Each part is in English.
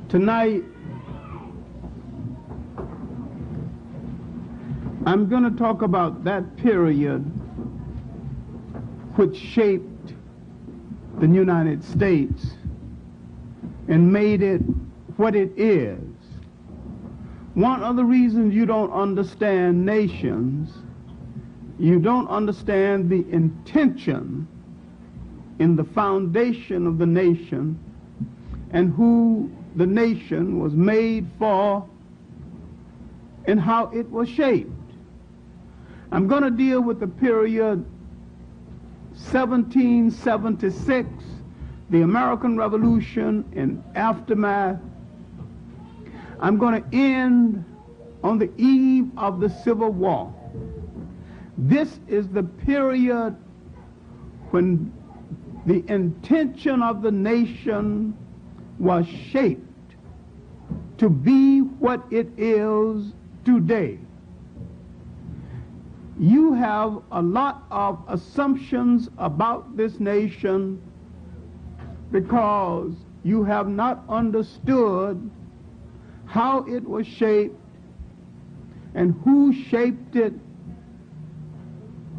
Tonight, I'm going to talk about that period which shaped the United States and made it what it is. One of the reasons you don't understand nations, you don't understand the intention in the foundation of the nation and who the nation was made for and how it was shaped. I'm going to deal with the period 1776, the American Revolution and aftermath. I'm going to end on the eve of the Civil War. This is the period when the intention of the nation was shaped to be what it is today. You have a lot of assumptions about this nation because you have not understood how it was shaped and who shaped it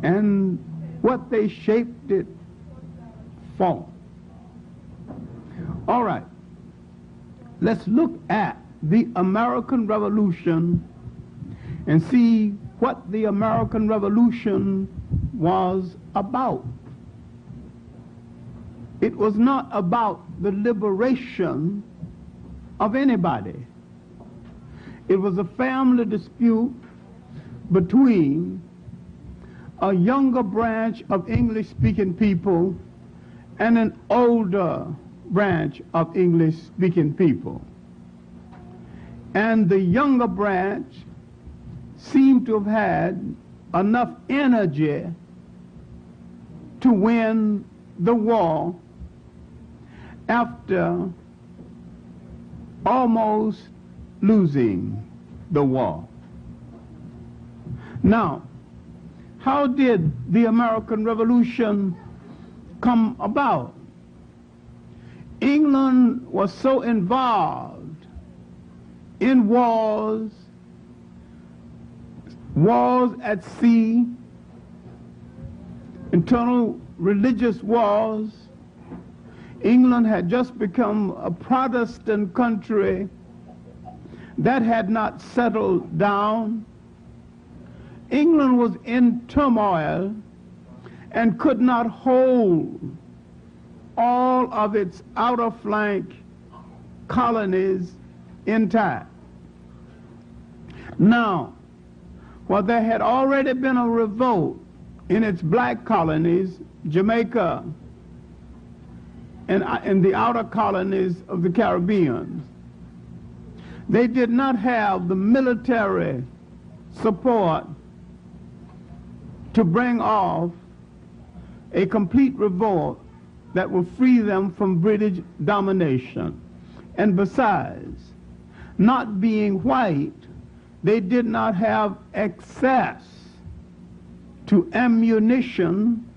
and what they shaped it for. All right, let's look at the American Revolution and see what the American Revolution was about. It was not about the liberation of anybody. It was a family dispute between a younger branch of English-speaking people and an older branch of English-speaking people. And the younger branch seemed to have had enough energy to win the war after almost losing the war. Now, how did the American Revolution come about? England was so involved in wars at sea, internal religious wars. England had just become a Protestant country that had not settled down. England was in turmoil and could not hold all of its outer flank colonies intact. Now, while there had already been a revolt in its black colonies, Jamaica, and the outer colonies of the Caribbean, they did not have the military support to bring off a complete revolt that will free them from British domination. And besides, not being white, they did not have access to ammunition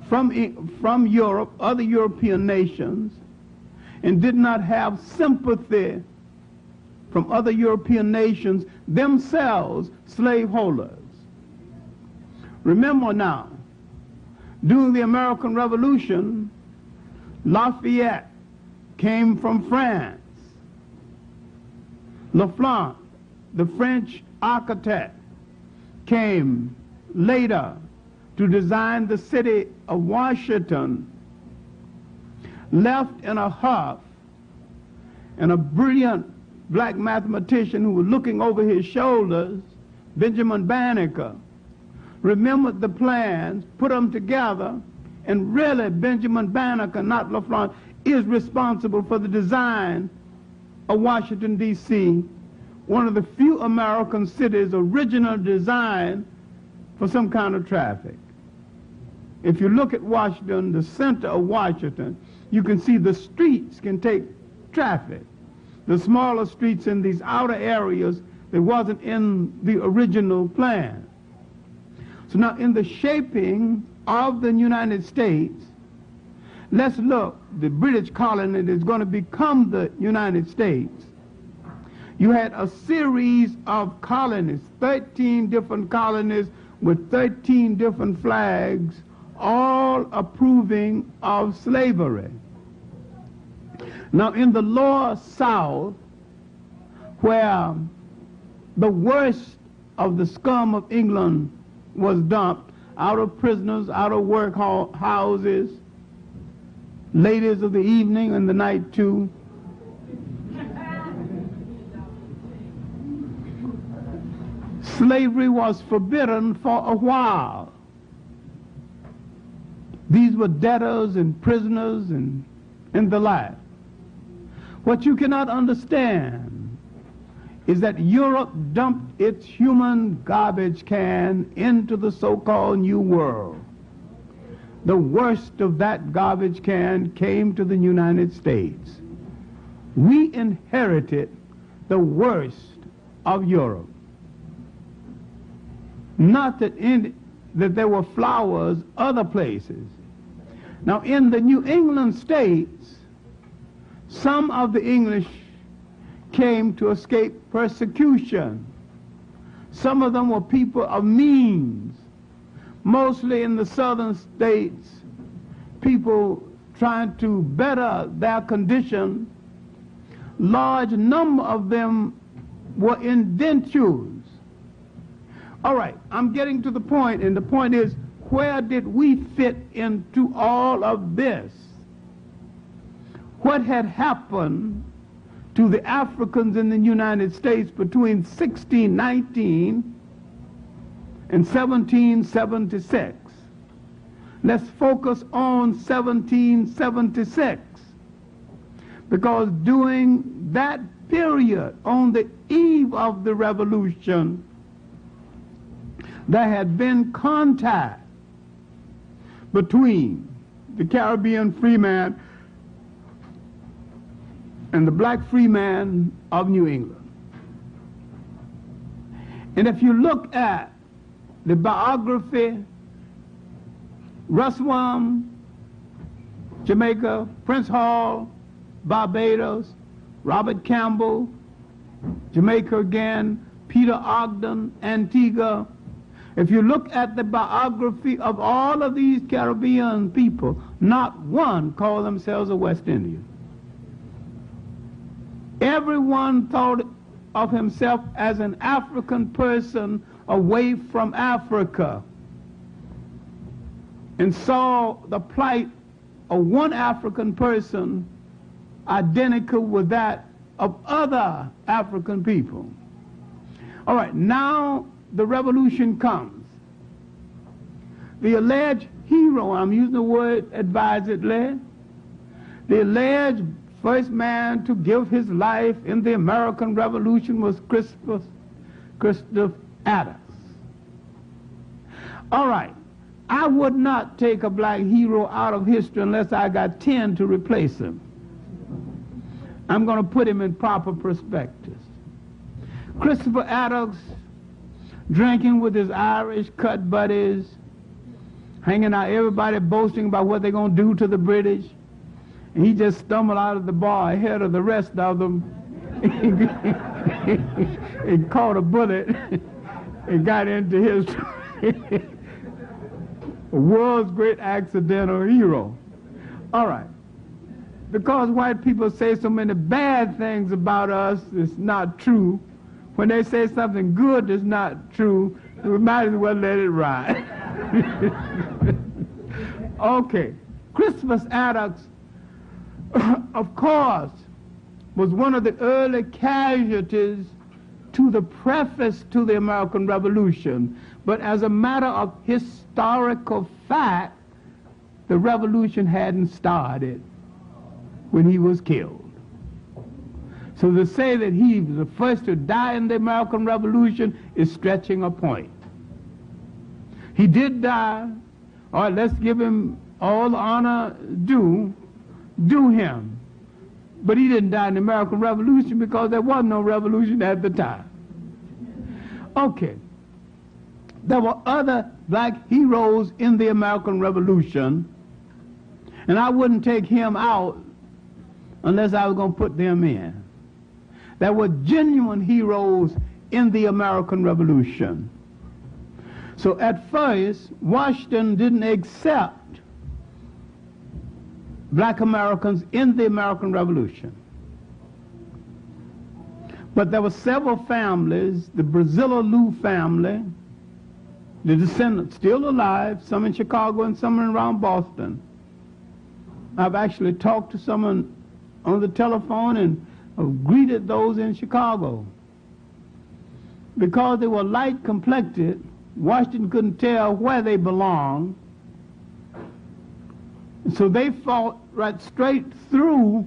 from Europe, other European nations, and did not have sympathy from other European nations, themselves slaveholders. Remember now, during the American Revolution, Lafayette came from France. Laflante, the French architect, came later to design the city of Washington, left in a huff, and a brilliant black mathematician who was looking over his shoulders, Benjamin Banneker, remembered the plans, put them together, and really Benjamin Banneker, not Laflante, is responsible for the design of Washington, D.C., one of the few American cities original design for some kind of traffic. If you look at Washington, the center of Washington, you can see the streets can take traffic. The smaller streets in these outer areas that wasn't in the original plan. So now in the shaping of the United States, let's look, the British colony that is going to become the United States. You had a series of colonies, 13 different colonies with 13 different flags, all approving of slavery. Now in the lower South, where the worst of the scum of England was dumped, out of prisoners, out of workhouses, ladies of the evening and the night too, slavery was forbidden for a while. These were debtors and prisoners and the like. What you cannot understand is that Europe dumped its human garbage can into the so-called New World. The worst of that garbage can came to the United States. We inherited the worst of Europe. Not that there were flowers other places. Now in the New England states, some of the English came to escape persecution. Some of them were people of means. Mostly in the southern states, people trying to better their condition. Large number of them were indentures. All right, I'm getting to the point, and the point is, where did we fit into all of this? What had happened to the Africans in the United States between 1619 and 1776? Let's focus on 1776, because during that period, on the eve of the Revolution, there had been contact between the Caribbean freeman and the black freeman of New England. And if you look at the biography, Russwell, Jamaica, Prince Hall, Barbados, Robert Campbell, Jamaica again, Peter Ogden, Antigua. If you look at the biography of all of these Caribbean people, not one called themselves a West Indian. Everyone thought of himself as an African person away from Africa, and saw the plight of one African person identical with that of other African people. All right, now the revolution comes. The alleged hero, I'm using the word advisedly, the alleged first man to give his life in the American Revolution was Christopher Adams. All right, I would not take a black hero out of history unless I got 10 to replace him. I'm going to put him in proper perspective. Christopher Adams, drinking with his Irish cut buddies, hanging out, everybody boasting about what they're going to do to the British. And he just stumbled out of the bar ahead of the rest of them and caught a bullet and got into his world's great accidental hero. All right. Because white people say so many bad things about us, it's not true. When they say something good that's not true, we might as well let it ride. Okay. Christopher Adams, of course, was one of the early casualties to the preface to the American Revolution. But as a matter of historical fact, the revolution hadn't started when he was killed. So to say that he was the first to die in the American Revolution is stretching a point. He did die. All right, let's give him all the honor due him. But he didn't die in the American Revolution because there was no revolution at the time. Okay. There were other black heroes in the American Revolution, And I wouldn't take him out unless I was going to put them in. There were genuine heroes in the American Revolution. So at first, Washington didn't accept black Americans in the American Revolution. But there were several families, the Brazillo family, the descendants still alive, some in Chicago and some around Boston. I've actually talked to someone on the telephone and greeted those in Chicago. Because they were light complected, Washington couldn't tell where they belonged. So they fought right straight through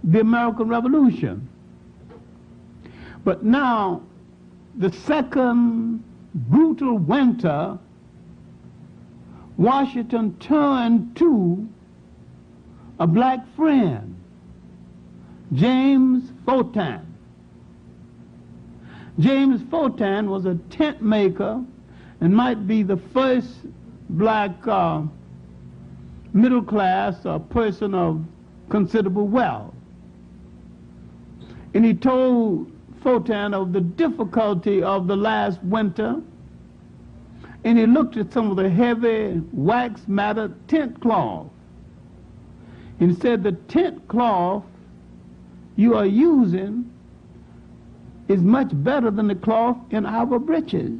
the American Revolution. But now, the second brutal winter, Washington turned to a black friend, James Fortan. James Fortan was a tent maker and might be the first black middle class person of considerable wealth. And he told Fortan of the difficulty of the last winter, and he looked at some of the heavy wax matted tent cloth. And he said, the tent cloth you are using is much better than the cloth in our breeches.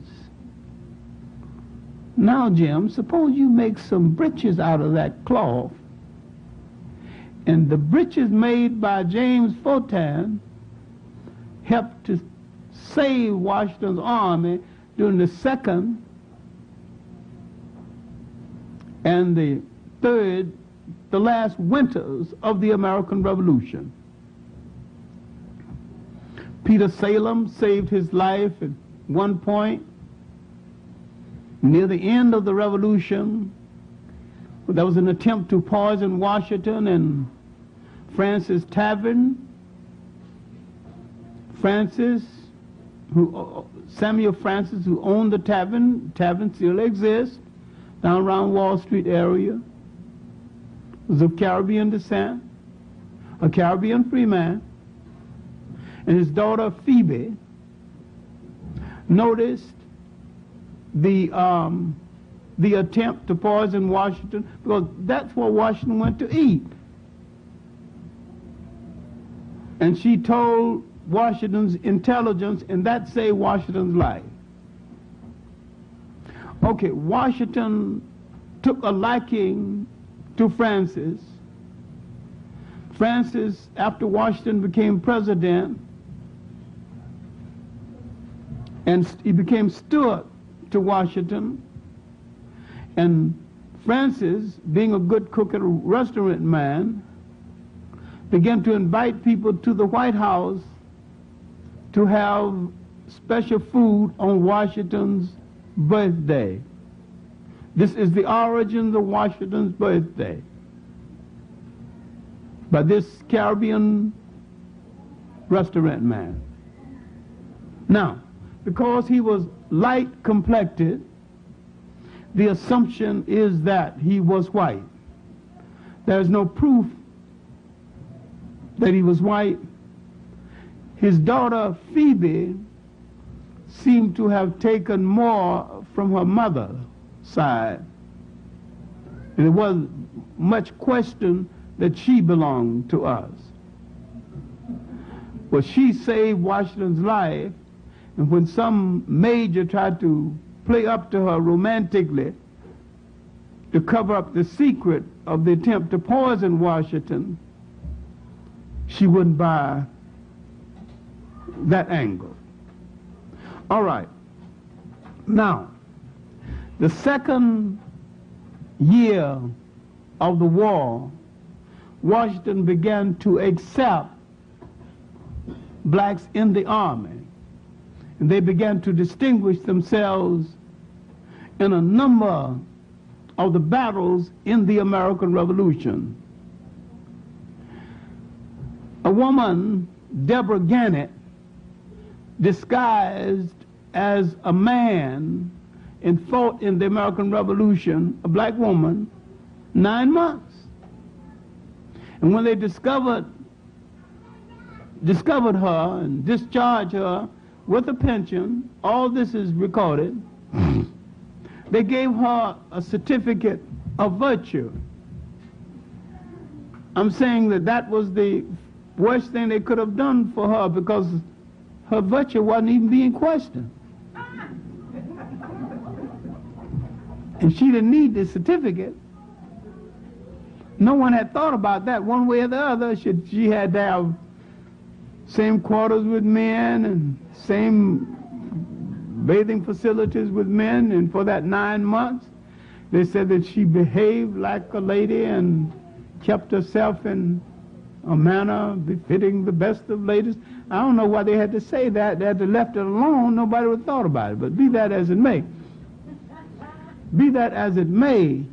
Now, Jim, suppose you make some breeches out of that cloth, and the breeches made by James Fortan helped to save Washington's army during the second and the third, the last winters of the American Revolution. Peter Salem saved his life at one point near the end of the Revolution. There was an attempt to poison Washington and Francis Tavern. Samuel Francis, who owned the tavern still exists down around Wall Street area, was of Caribbean descent, a Caribbean free man, and his daughter Phoebe noticed the attempt to poison Washington, because that's where Washington went to eat. And she told Washington's intelligence, and that saved Washington's life. Okay, Washington took a liking to Francis. Francis, after Washington became president, and he became steward to Washington, and Francis, being a good cook and a restaurant man, began to invite people to the White House to have special food on Washington's birthday. This is the origin of Washington's birthday, by this Caribbean restaurant man. Now, because he was light complected, the assumption is that he was white. There's no proof that he was white. His daughter Phoebe seemed to have taken more from her mother's side. And there wasn't much question that she belonged to us. Well, she saved Washington's life, and when some major tried to play up to her romantically to cover up the secret of the attempt to poison Washington, she wouldn't buy that angle. All right. Now, the second year of the war, Washington began to accept blacks in the army. And they began to distinguish themselves in a number of the battles in the American Revolution. A woman, Deborah Gannett, disguised as a man and fought in the American Revolution, a black woman, 9 months. And when they discovered her and discharged her with a pension, all this is recorded, they gave her a certificate of virtue. I'm saying that that was the worst thing they could have done for her, because her virtue wasn't even being questioned. And she didn't need the certificate. No one had thought about that one way or the other. She had to have same quarters with men and same bathing facilities with men, and for that 9 months, they said that she behaved like a lady and kept herself in a manner befitting the best of ladies. I don't know why they had to say that. They had to left it alone. Nobody would have thought about it. But be that as it may. Be that as it may,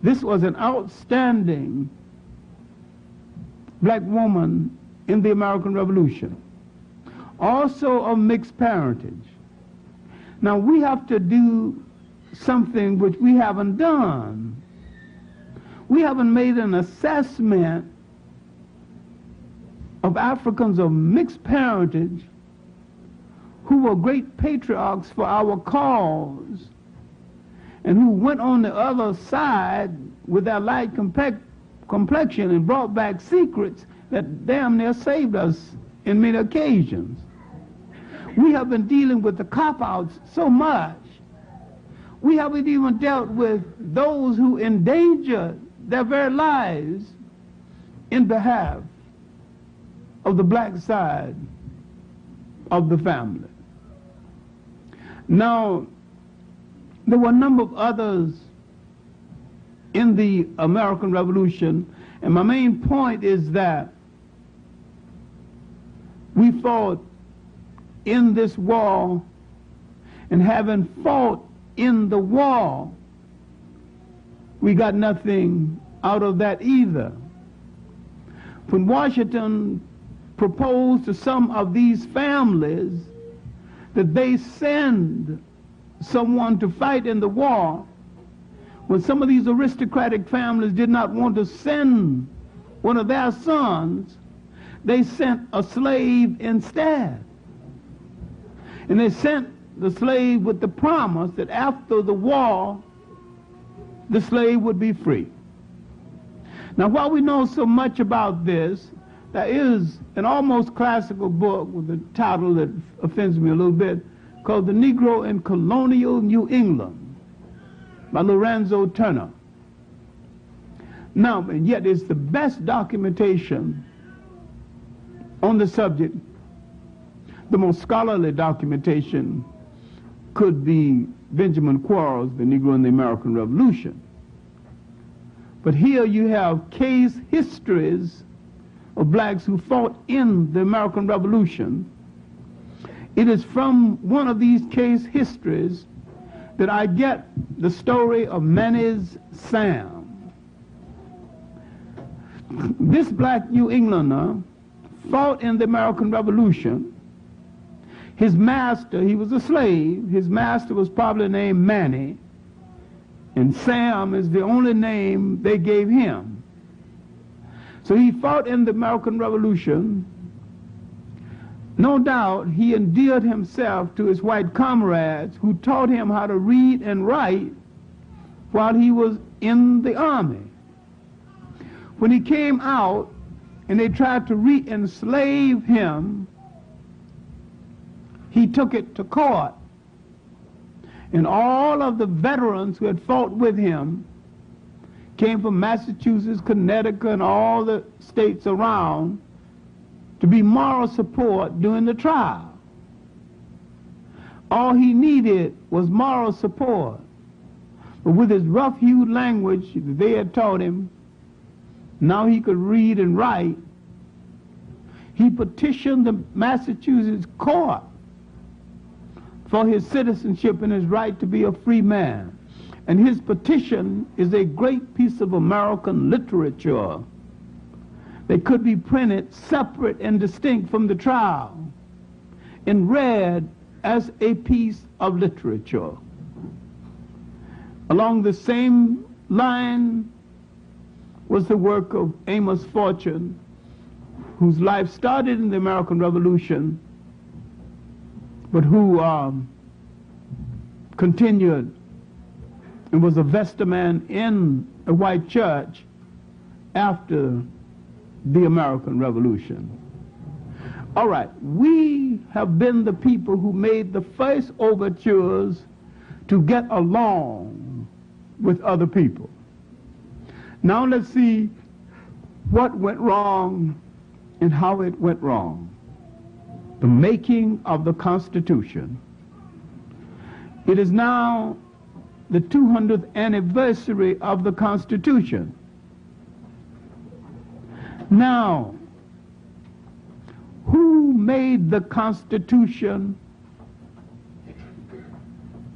this was an outstanding black woman in the American Revolution. Also of mixed parentage. Now we have to do something which we haven't done. We haven't made an assessment of Africans of mixed parentage who were great patriarchs for our cause and who went on the other side with their light complexion and brought back secrets that damn near saved us in many occasions. We have been dealing with the cop-outs so much. We haven't even dealt with those who endangered their very lives in behalf of the black side of the family. Now, there were a number of others in the American Revolution, and my main point is that we fought in this war, and having fought in the war, we got nothing out of that either. When Washington proposed to some of these families that they send someone to fight in the war, when some of these aristocratic families did not want to send one of their sons, they sent a slave instead. And they sent the slave with the promise that after the war, the slave would be free. Now, while we know so much about this, there is an almost classical book with a title that offends me a little bit called The Negro in Colonial New England by Lorenzo Turner. Now, and yet it's the best documentation on the subject. The most scholarly documentation could be Benjamin Quarles' The Negro in the American Revolution. But here you have case histories of blacks who fought in the American Revolution. It is from one of these case histories that I get the story of Manny's Sam. This black New Englander fought in the American Revolution. His master, he was a slave, his master was probably named Manny, and Sam is the only name they gave him. So he fought in the American Revolution. No doubt he endeared himself to his white comrades who taught him how to read and write while he was in the army. When he came out and they tried to re-enslave him, he took it to court. And all of the veterans who had fought with him came from Massachusetts, Connecticut, and all the states around to be moral support during the trial. All he needed was moral support. But with his rough-hewed language that they had taught him, now he could read and write. He petitioned the Massachusetts court for his citizenship and his right to be a free man. And his petition is a great piece of American literature that could be printed separate and distinct from the trial and read as a piece of literature. Along the same line, was the work of Amos Fortune, whose life started in the American Revolution, but who continued and was a vestryman in a white church after the American Revolution. All right, we have been the people who made the first overtures to get along with other people. Now let's see what went wrong and how it went wrong. The making of the Constitution. It is now the 200th anniversary of the Constitution. Now, who made the Constitution?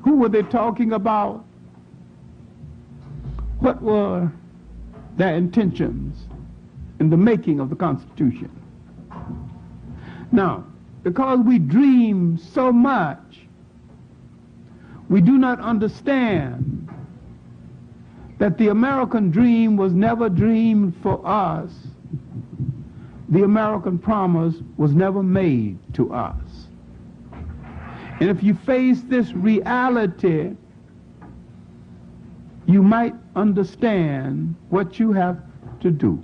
Who were they talking about? What were their intentions in the making of the Constitution? Now, because we dream so much, we do not understand that the American dream was never dreamed for us. The American promise was never made to us. And if you face this reality, you might understand what you have to do.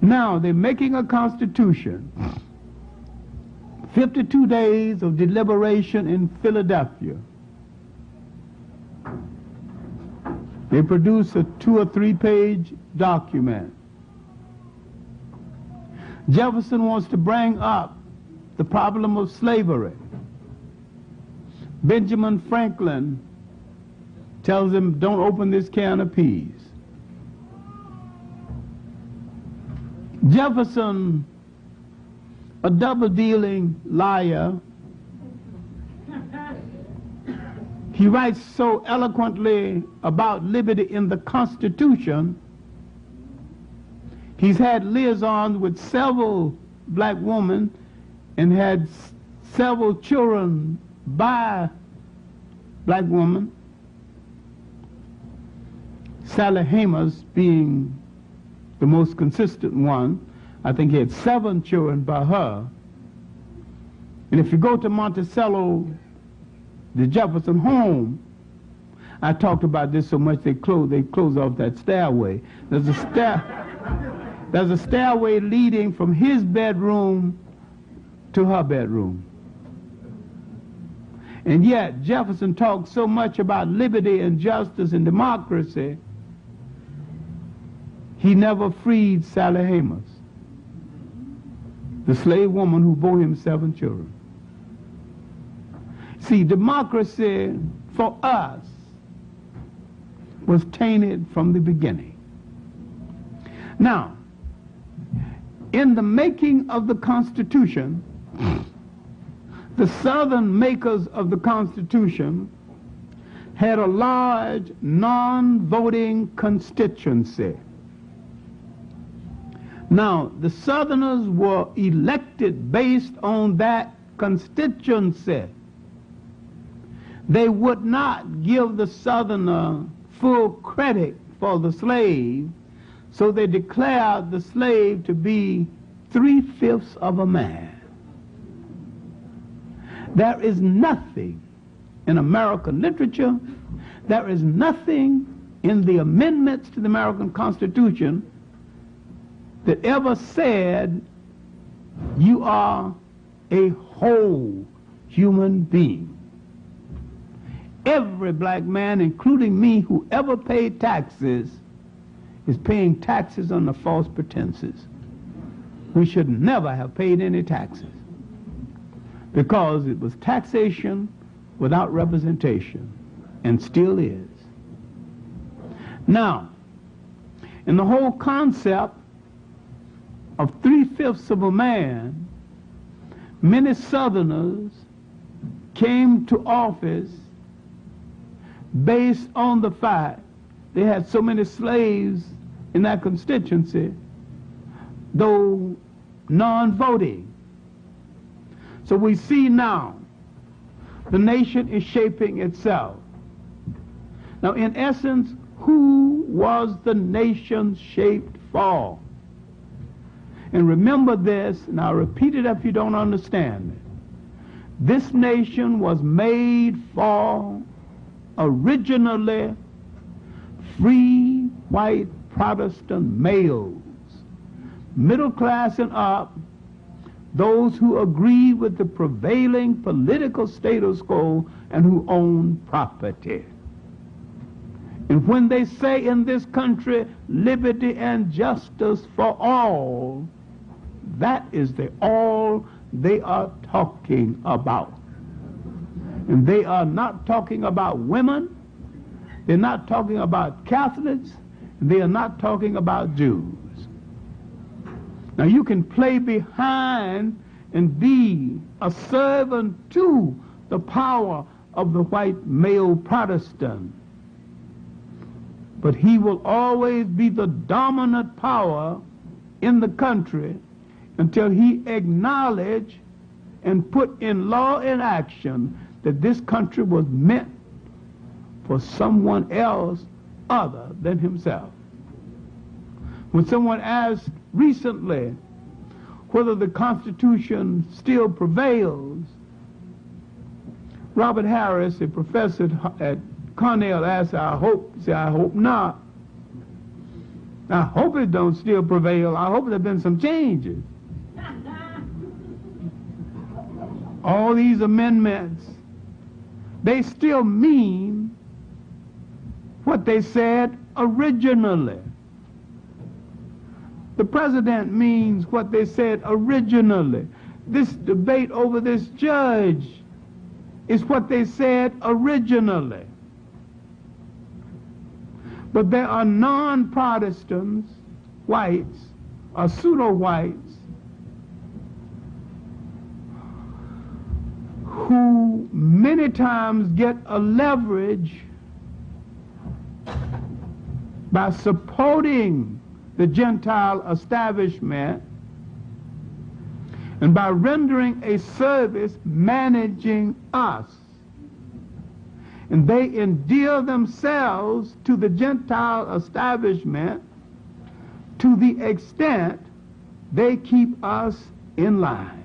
Now, they're making a constitution. 52 days of deliberation in Philadelphia. They produce a 2 or 3 page document. Jefferson wants to bring up the problem of slavery. Benjamin Franklin tells him, don't open this can of peas. Jefferson, a double-dealing liar, he writes so eloquently about liberty in the Constitution. He's had liaisons with several black women and had several children by black women, Sally Hamer's being the most consistent one. I think he had 7 children by her. And if you go to Monticello, the Jefferson home, I talked about this so much they close off that stairway. There's a stairway leading from his bedroom to her bedroom. And yet Jefferson talked so much about liberty and justice and democracy, he never freed Sally Hamer, the slave woman who bore him 7 children. See, democracy for us was tainted from the beginning. Now, in the making of the Constitution, the Southern makers of the Constitution had a large non-voting constituency. Now, the Southerners were elected based on that constituency. They would not give the Southerner full credit for the slave, so they declared the slave to be 3/5 of a man. There is nothing in American literature, there is nothing in the amendments to the American Constitution that ever said you are a whole human being. Every black man, including me, who ever paid taxes, is paying taxes under false pretenses. We should never have paid any taxes, because it was taxation without representation, and still is. Now, in the whole concept of 3/5 of a man, many Southerners came to office based on the fact they had so many slaves in that constituency, though non-voting. So we see now the nation is shaping itself. Now, in essence, who was the nation shaped for? And remember this, and I'll repeat it if you don't understand it. This nation was made for originally free white Protestant males, middle class and up, those who agree with the prevailing political status quo and who own property. And when they say in this country, liberty and justice for all, that is the all they are talking about. And they are not talking about women, they're not talking about Catholics, and they are not talking about Jews. Now you can play behind and be a servant to the power of the white male Protestant, but he will always be the dominant power in the country until he acknowledge and put in law and action that this country was meant for someone else other than himself. When someone asked recently whether the Constitution still prevails, Robert Harris, a professor at Cornell, asked, I hope not. I hope it don't still prevail. I hope there have been some changes. All these amendments, they still mean what they said originally. The president means what they said originally. This debate over this judge is what they said originally. But there are non-Protestants, whites, or pseudo-whites, who many times get a leverage by supporting the Gentile establishment and by rendering a service managing us. And they endear themselves to the Gentile establishment to the extent they keep us in line.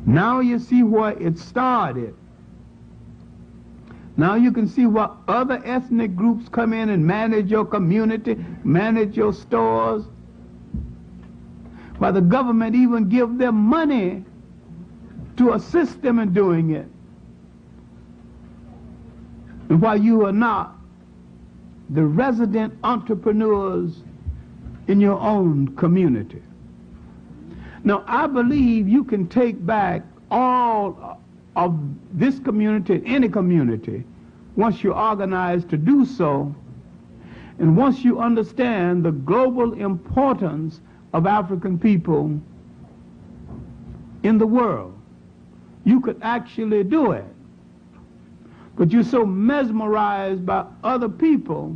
Now you see where it started. Now you can see what other ethnic groups come in and manage your community, manage your stores. Why the government even give them money to assist them in doing it. And why you are not the resident entrepreneurs in your own community. Now, I believe you can take back all of this community, any community, once you're organized to do so, and once you understand the global importance of African people in the world. You could actually do it. But you're so mesmerized by other people,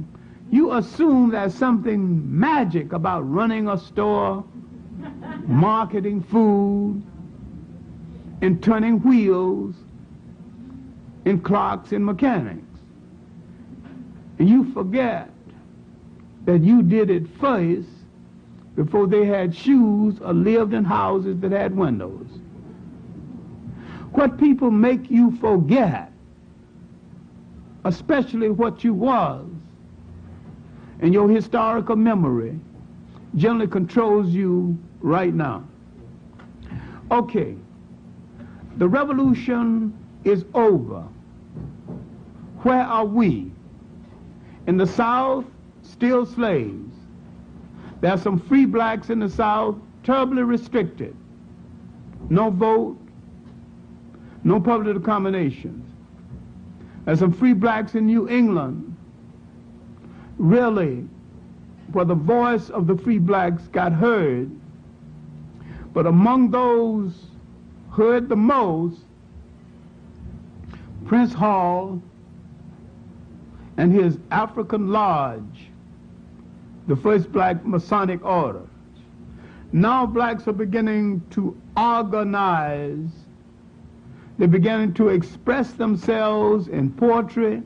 you assume there's something magic about running a store, marketing food, and turning wheels in Clarke's and mechanics. And you forget that you did it first before they had shoes or lived in houses that had windows. What people make you forget, especially what you was, and your historical memory generally controls you right now. Okay, the revolution is over. Where are we? In the South, still slaves. There are some free blacks in the South, terribly restricted. No vote, no public accommodations. There's some free blacks in New England, really, where the voice of the free blacks got heard. But among those heard the most, Prince Hall and his African Lodge, the first black Masonic order. Now blacks are beginning to organize. They're beginning to express themselves in poetry,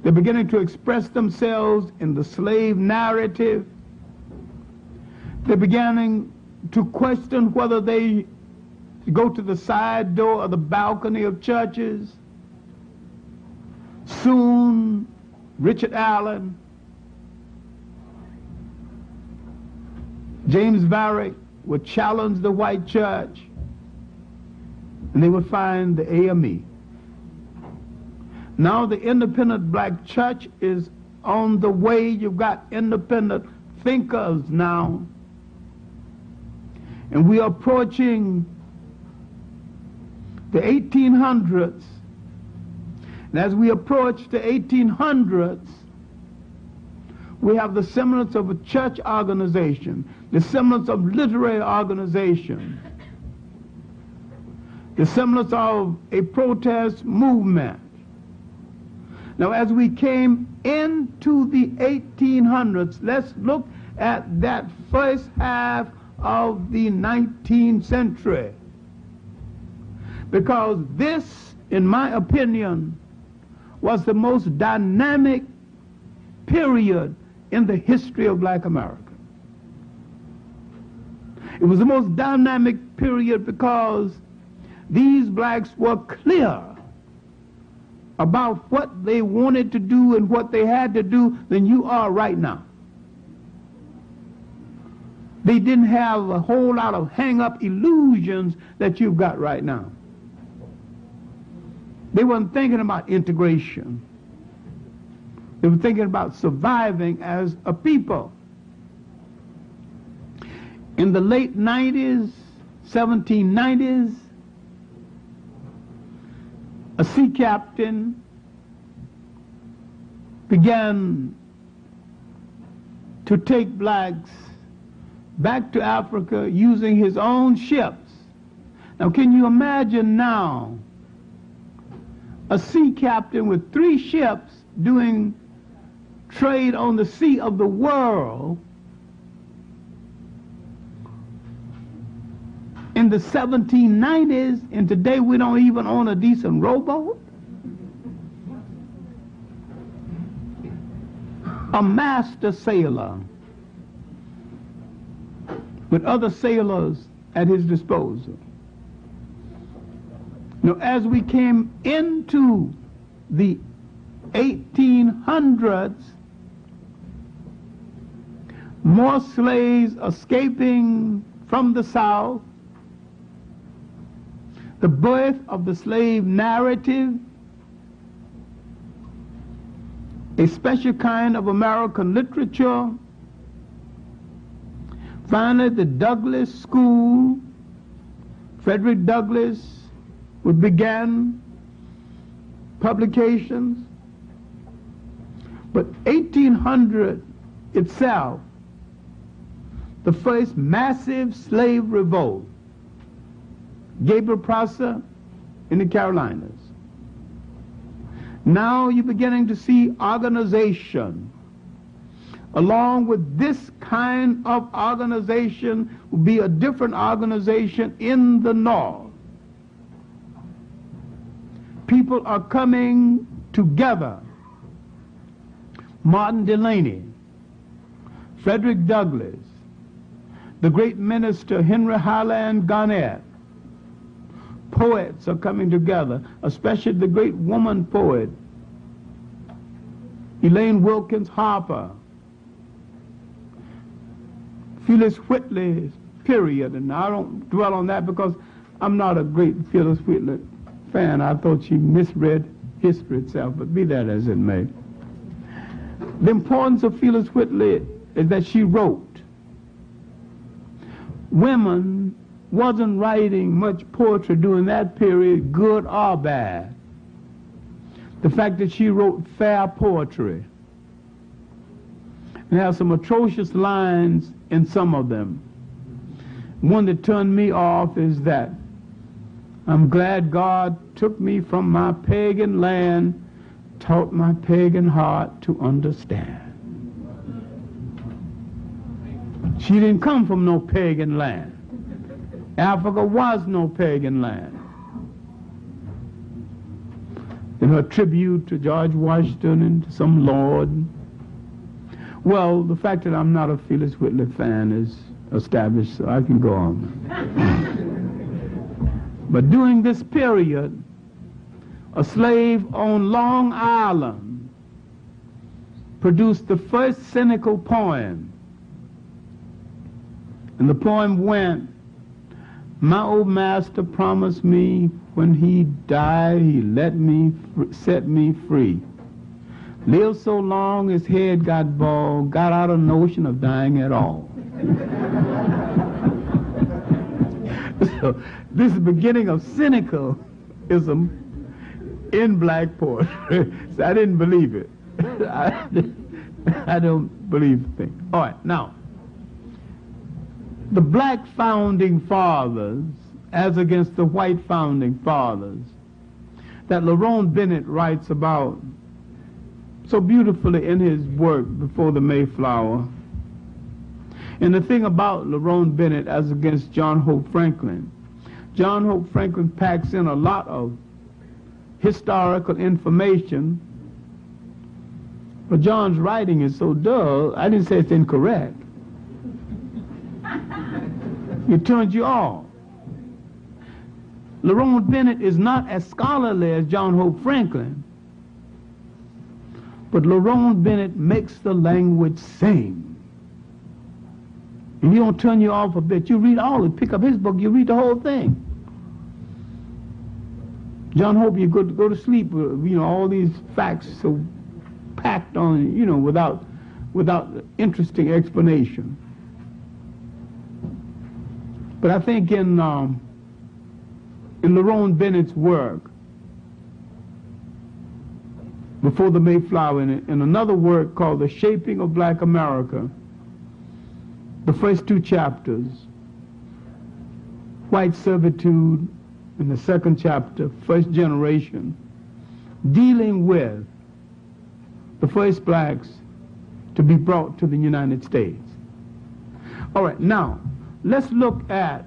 They're beginning to express themselves in the slave narrative. They're beginning to question whether they go to the side door or the balcony of churches. Soon, Richard Allen, James Varick would challenge the white church, and they would find the AME. Now the independent black church is on the way. You've got independent thinkers now. And we are approaching the 1800s. And as we approach the 1800s, we have the semblance of a church organization, the semblance of literary organization, the semblance of a protest movement. Now, as we came into the 1800s, let's look at that first half of the 19th century. Because this, in my opinion, was the most dynamic period in the history of black America. It was the most dynamic period because these blacks were clear about what they wanted to do and what they had to do than you are right now. They didn't have a whole lot of hang-up illusions that you've got right now. They weren't thinking about integration. They were thinking about surviving as a people. In the late 90s, 1790s, a sea captain began to take blacks back to Africa using his own ships. Now, can you imagine now a sea captain with 3 ships doing trade on the sea of the world in the 1790s, and today we don't even own a decent rowboat? A master sailor with other sailors at his disposal. Now, as we came into the 1800s, more slaves escaping from the South, the birth of the slave narrative, a special kind of American literature. Finally, the Douglass School, Frederick Douglass, would begin publications. But 1800 itself, the first massive slave revolt, Gabriel Prosser in the Carolinas. Now you're beginning to see organization. Along with this kind of organization will be a different organization in the North. People are coming together. Martin Delany, Frederick Douglass, the great minister Henry Highland Garnett. Poets are coming together, especially the great woman poet Elaine Wilkins Harper, Phyllis Whitley's period, and I don't dwell on that because I'm not a great Phyllis Whitley fan. I thought she misread history itself, but be that as it may. The importance of Phyllis Whitley is that she wrote. Women wasn't writing much poetry during that period, good or bad. The fact that she wrote fair poetry. And has some atrocious lines in some of them. One that turned me off is that, I'm glad God took me from my pagan land, taught my pagan heart to understand. She didn't come from no pagan land. Africa was no pagan land. in her tribute to George Washington and to some lord. Well, the fact that I'm not a Phyllis Whitley fan is established, so I can go on. But during this period, a slave on Long Island produced the first cynical poem. And the poem went, "My old master promised me when he died he set me free. Lived so long his head got bald, got out of notion of dying at all." So this is the beginning of cynicalism in black poetry. So I didn't believe it. I don't believe the thing. All right, now, the black founding fathers as against the white founding fathers that Lerone Bennett writes about so beautifully in his work Before the Mayflower. And the thing about Lerone Bennett as against John Hope Franklin, John Hope Franklin packs in a lot of historical information, but John's writing is so dull. I didn't say it's incorrect. It turns you off. Lerone Bennett is not as scholarly as John Hope Franklin, but Lerone Bennett makes the language sing. And he don't turn you off a bit. You read all it, pick up his book, you read the whole thing. John Hope, you go to sleep, all these facts so packed on, without interesting explanation. But I think in Lerone Bennett's work, Before the Mayflower, in another work called The Shaping of Black America, the first two chapters, White Servitude, in the second chapter, First Generation, dealing with the first blacks to be brought to the United States. All right, now, let's look at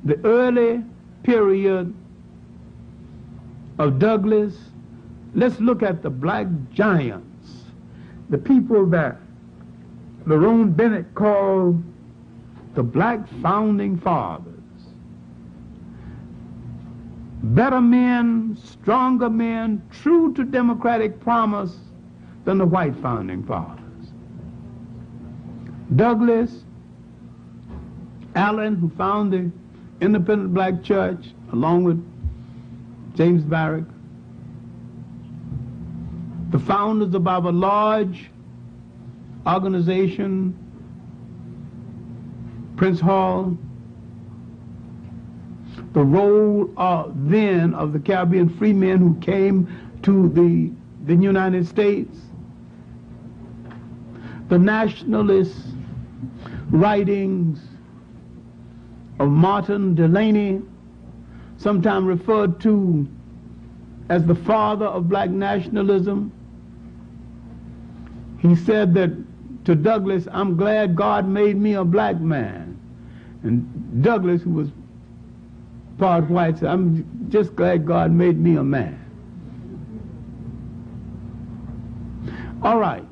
the early period of Douglass. Let's look at the black giants, the people that Lerone Bennett called the black founding fathers. Better men, stronger men, true to democratic promise than the white founding fathers. Douglass, Allen, who founded the Independent Black Church, along with James Varick, the founders of our large organization, Prince Hall, the role then of the Caribbean free men who came to the United States, the nationalist writings of Martin Delany, sometimes referred to as the father of black nationalism. He said that to Douglass, "I'm glad God made me a black man." And Douglass, who was part white, said, "I'm just glad God made me a man." All right.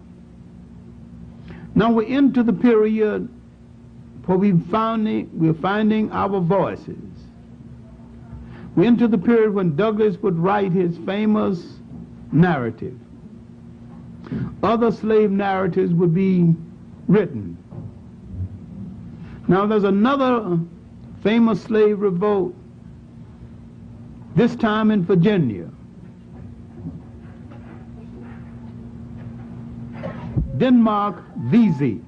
Now we're into the period where we're finding our voices. We're into the period when Douglass would write his famous narrative. Other slave narratives would be written. Now there's another famous slave revolt, this time in Virginia. Denmark Vesey,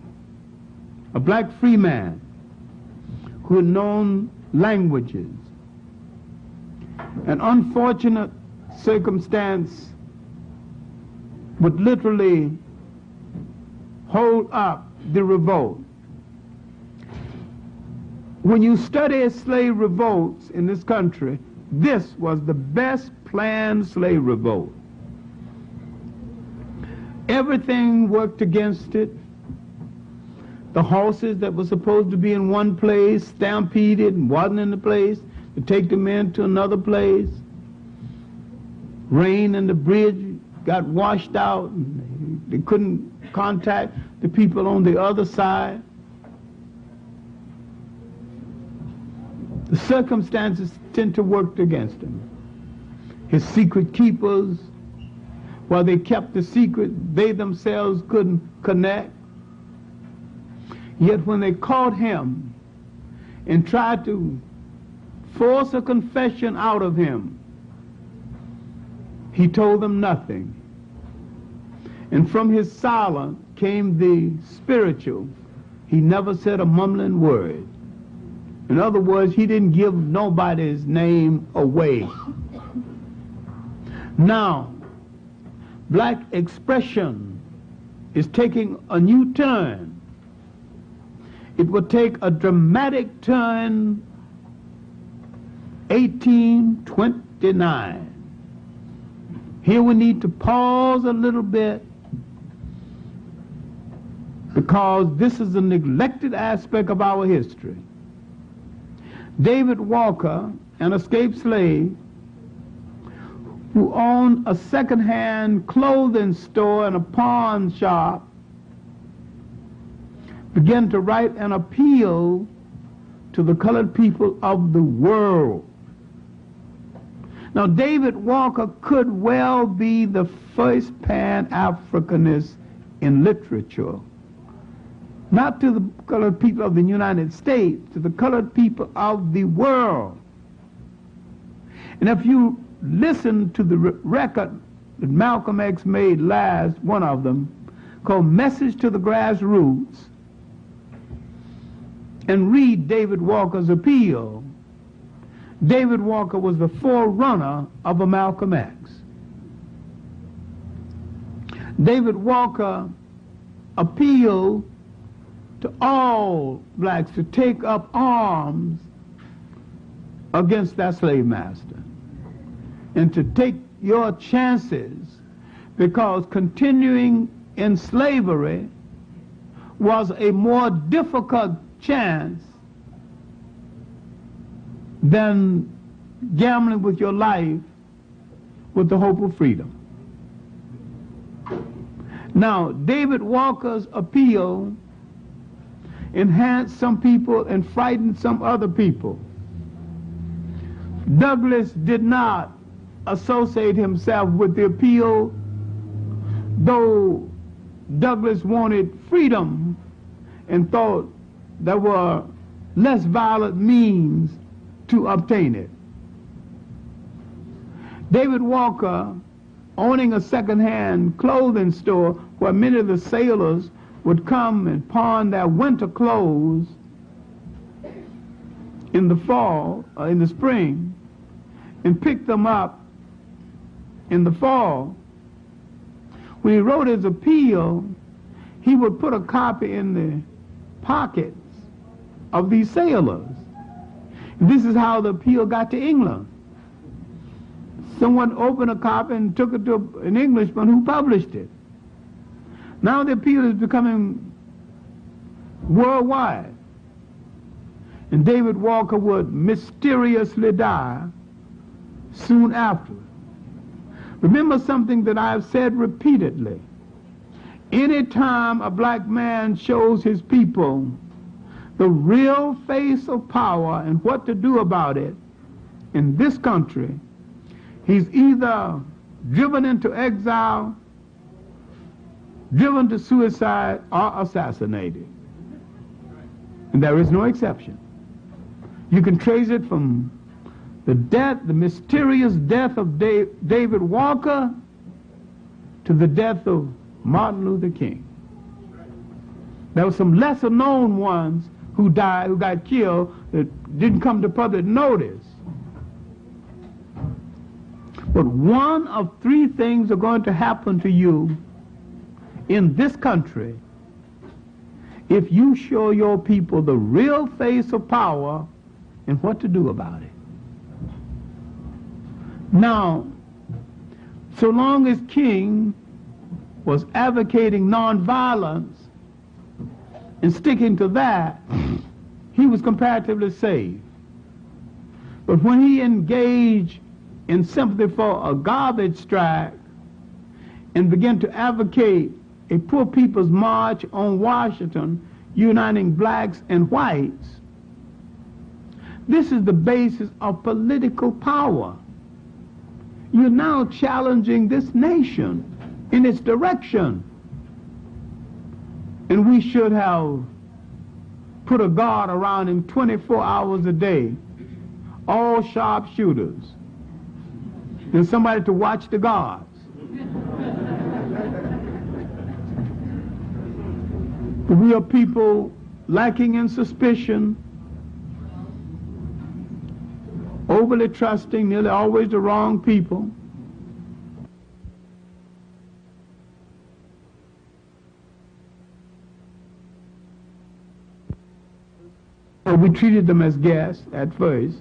a black free man who had known languages. An unfortunate circumstance would literally hold up the revolt. When you study slave revolts in this country, this was the best planned slave revolt. Everything worked against it. The horses that were supposed to be in one place stampeded and wasn't in the place to take the men to another place. rain and the bridge got washed out, and they couldn't contact the people on the other side. The circumstances tend to work against him. His secret keepers, while they kept the secret, they themselves couldn't connect. Yet when they caught him and tried to force a confession out of him, he told them nothing. And from his silence came the spiritual. He never said a mumbling word. In other words, he didn't give nobody's name away. Now, black expression is taking a new turn. It will take a dramatic turn 1829. Here we need to pause a little bit, because this is a neglected aspect of our history. David Walker, an escaped slave who owned a second-hand clothing store and a pawn shop, began to write an appeal to the colored people of the world. Now, David Walker could well be the first Pan-Africanist in literature. Not to the colored people of the United States, to the colored people of the world. And if you listen to the record that Malcolm X made last, one of them, called Message to the Grassroots, and read David Walker's appeal, David Walker was the forerunner of a Malcolm X. David Walker appealed to all blacks to take up arms against their slave master and to take your chances, because continuing in slavery was a more difficult chance than gambling with your life with the hope of freedom. Now, David Walker's appeal enhanced some people and frightened some other people. Douglass did not associate himself with the appeal, though Douglass wanted freedom and thought there were less violent means to obtain it. David Walker, owning a second-hand clothing store where many of the sailors would come and pawn their winter clothes in the fall, or in the spring, and pick them up in the fall. When he wrote his appeal, he would put a copy in the pockets of these sailors. And this is how the appeal got to England. Someone opened a copy and took it to an Englishman who published it. Now the appeal is becoming worldwide. And David Walker would mysteriously die soon after. Remember something that I've said repeatedly. Anytime a black man shows his people the real face of power and what to do about it in this country, he's either driven into exile, driven to suicide, or assassinated. And there is no exception. You can trace it from the death, the mysterious death of David Walker, to the death of Martin Luther King. There were some lesser known ones who died, who got killed, that didn't come to public notice. But one of three things are going to happen to you in this country if you show your people the real face of power and what to do about it. Now, so long as King was advocating nonviolence and sticking to that, he was comparatively safe. But when he engaged in sympathy for a garbage strike and began to advocate a poor people's march on Washington, uniting blacks and whites. This is the basis of political power. You're now challenging this nation in its direction. And we should have put a guard around him 24 hours a day, all sharpshooters, and somebody to watch the guards. We are people lacking in suspicion, overly trusting, nearly always the wrong people. We treated them as guests at first.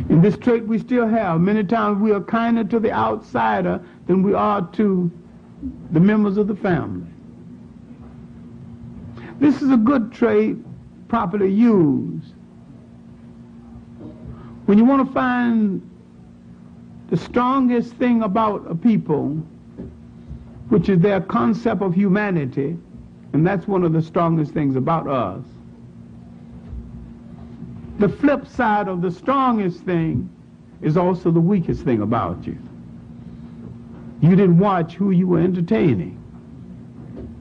And this trait we still have. Many times we are kinder to the outsider than we are to the members of the family. This is a good trait properly used. When you want to find the strongest thing about a people, which is their concept of humanity, and that's one of the strongest things about us. The flip side of the strongest thing is also the weakest thing about you. You didn't watch who you were entertaining.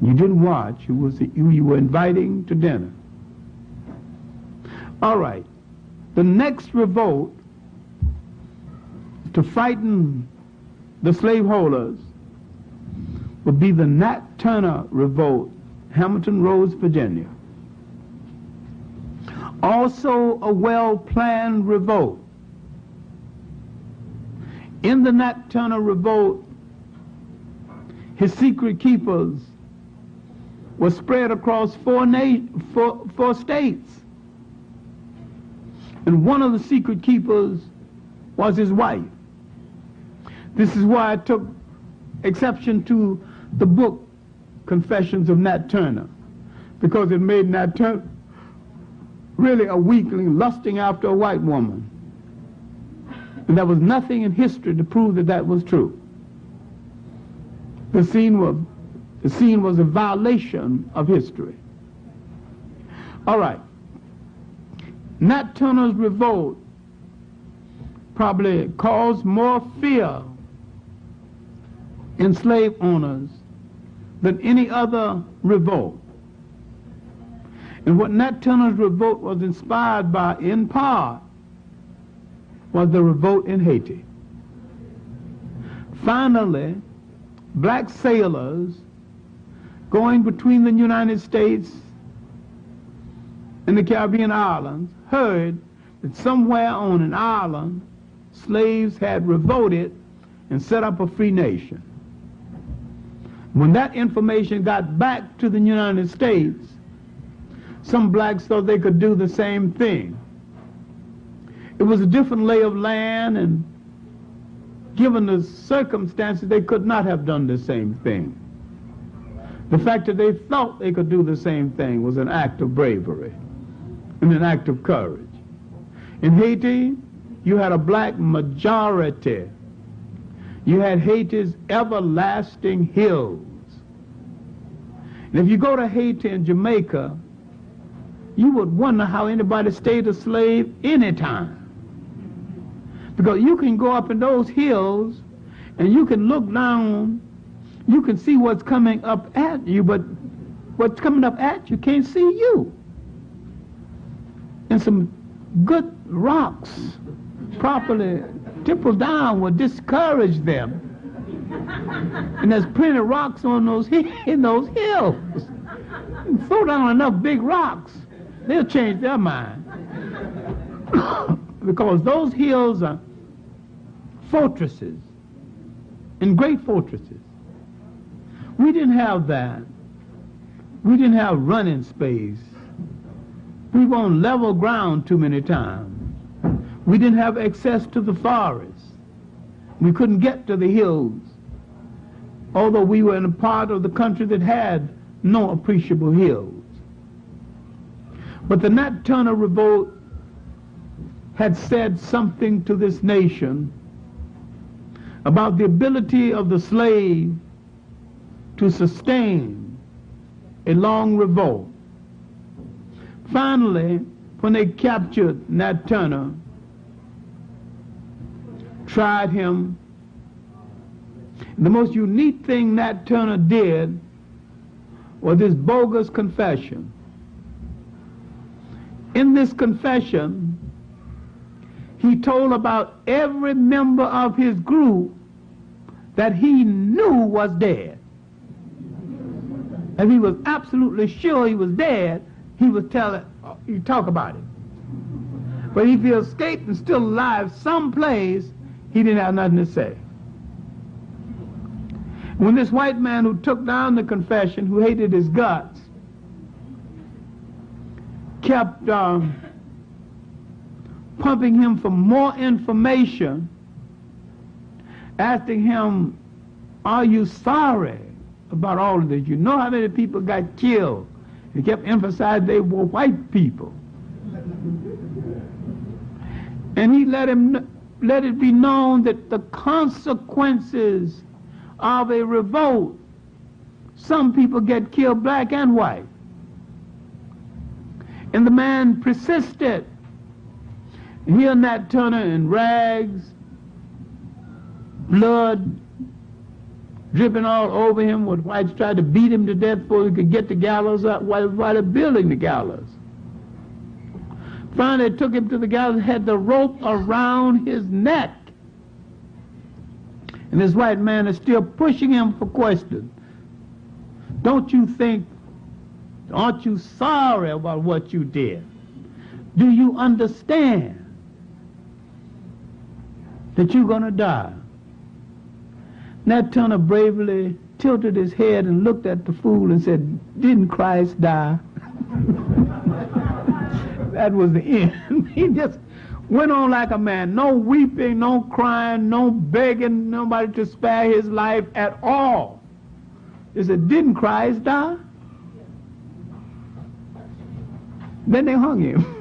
You didn't watch who you were inviting to dinner. All right. The next revolt to frighten the slaveholders would be the Nat Turner Revolt, Hamilton Roads, Virginia. Also a well-planned revolt. In the Nat Turner Revolt, his secret keepers were spread across four states. And one of the secret keepers was his wife. This is why I took exception to the book Confessions of Nat Turner, because it made Nat Turner really a weakling lusting after a white woman. And there was nothing in history to prove that that was true. The scene was a violation of history. All right. Nat Turner's revolt probably caused more fear in slave owners than any other revolt. And what Nat Turner's revolt was inspired by, in part, was the revolt in Haiti. Finally, black sailors going between the United States and the Caribbean islands heard that somewhere on an island, slaves had revolted and set up a free nation. When that information got back to the United States, some blacks thought they could do the same thing. It was a different lay of land, and given the circumstances, they could not have done the same thing. The fact that they thought they could do the same thing was an act of bravery and an act of courage. In Haiti, you had a black majority. You had Haiti's everlasting hills. And if you go to Haiti and Jamaica, you would wonder how anybody stayed a slave anytime. Because you can go up in those hills and you can look down, you can see what's coming up at you, but what's coming up at you can't see you. And some good rocks properly tippled down would discourage them. And there's plenty of rocks on those in those hills. And throw down enough big rocks, they'll change their mind. Because those hills are fortresses, and great fortresses. We didn't have that. We didn't have running space. We were on level ground too many times. We didn't have access to the forest. We couldn't get to the hills, although we were in a part of the country that had no appreciable hills. But the Nat Turner Revolt had said something to this nation about the ability of the slave to sustain a long revolt. Finally, when they captured Nat Turner, tried him, the most unique thing Nat Turner did was this bogus confession. In this confession, he told about every member of his group that he knew was dead. If he was absolutely sure he was dead, he'd talk about it. But if he escaped and still alive someplace, he didn't have nothing to say. When this white man who took down the confession, who hated his guts, kept pumping him for more information, asking him, are you sorry about all of this? You know how many people got killed? He kept emphasizing they were white people. And he let it be known that the consequences of a revolt, some people get killed, black and white. And the man persisted. Here Nat Turner in rags, blood dripping all over him, when whites tried to beat him to death before he could get the gallows up while they're building the gallows. Finally, they took him to the gallows, had the rope around his neck. And this white man is still pushing him for questions. Don't you think, aren't you sorry about what you did? Do you understand that you're going to die? Nat Turner bravely tilted his head and looked at the fool and said, didn't Christ die? That was the end. He just went on like a man. No weeping, no crying, no begging nobody to spare his life at all. He said, didn't Christ die? Then they hung him.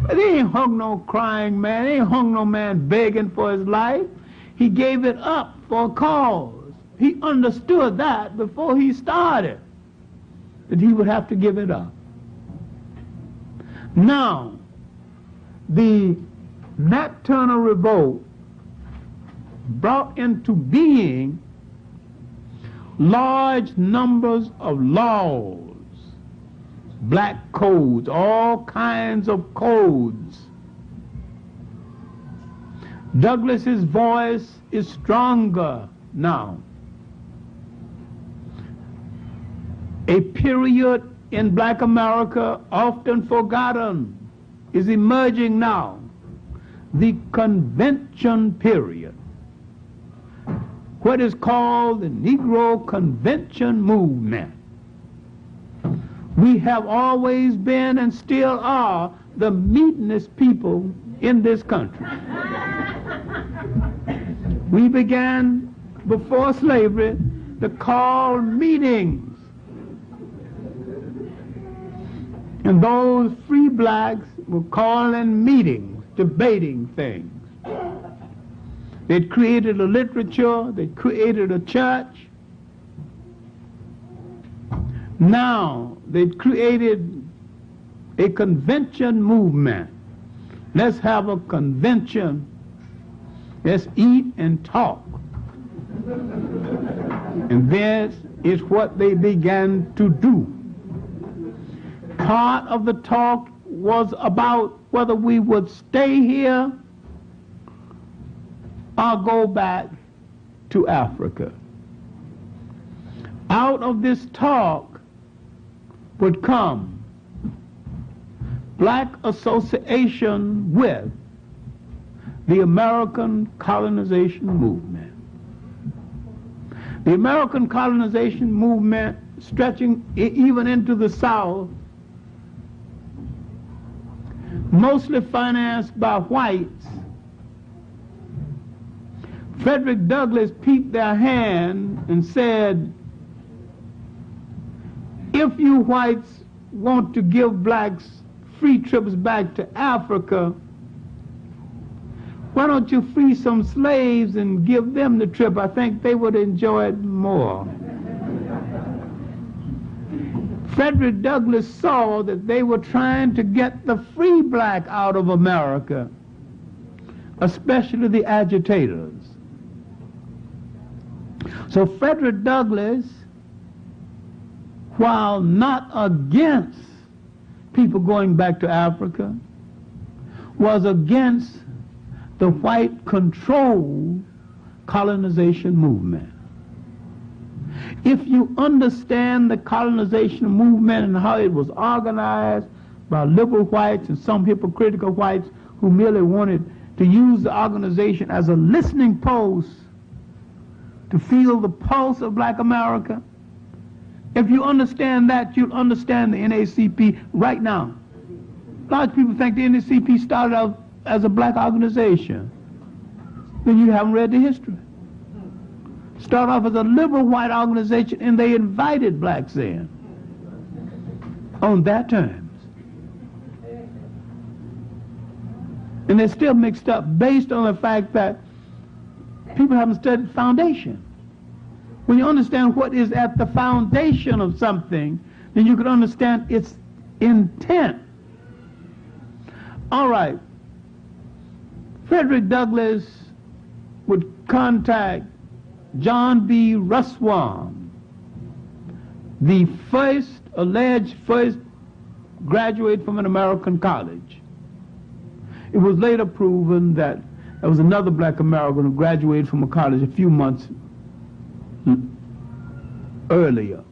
But they ain't hung no crying man. They ain't hung no man begging for his life. He gave it up for a cause. He understood that before he started, that he would have to give it up. Now, the Nat Turner revolt brought into being large numbers of laws, black codes, all kinds of codes. Douglas's voice is stronger now. A period in black America often forgotten is emerging now, the convention period, what is called the Negro Convention movement. We have always been and still are the meetingest people in this country. We began before slavery to call meetings. And those free blacks were calling meetings, debating things. They'd created a literature, they'd created a church. Now they'd created a convention movement. Let's have a convention. Let's eat and talk. And this is what they began to do. Part of the talk was about whether we would stay here or go back to Africa. Out of this talk would come black association with the American colonization movement. The American colonization movement, stretching even into the South, mostly financed by whites. Frederick Douglass peeped their hand and said, if you whites want to give blacks free trips back to Africa, why don't you free some slaves and give them the trip? I think they would enjoy it more. Frederick Douglass saw that they were trying to get the free black out of America, especially the agitators. So Frederick Douglass, while not against people going back to Africa, was against the white control colonization movement. If you understand the colonization movement and how it was organized by liberal whites and some hypocritical whites who merely wanted to use the organization as a listening post to feel the pulse of black America, if you understand that, you'll understand the NAACP right now. A lot of people think the NAACP started out as a black organization. Then you haven't read the history. Started off as a liberal white organization, and they invited blacks in on their terms. And they're still mixed up based on the fact that people haven't studied foundation. When you understand what is at the foundation of something, then you can understand its intent. All right. Frederick Douglass would contact John B. Russwurm, the alleged first graduate from an American college. It was later proven that there was another black American who graduated from a college a few months earlier.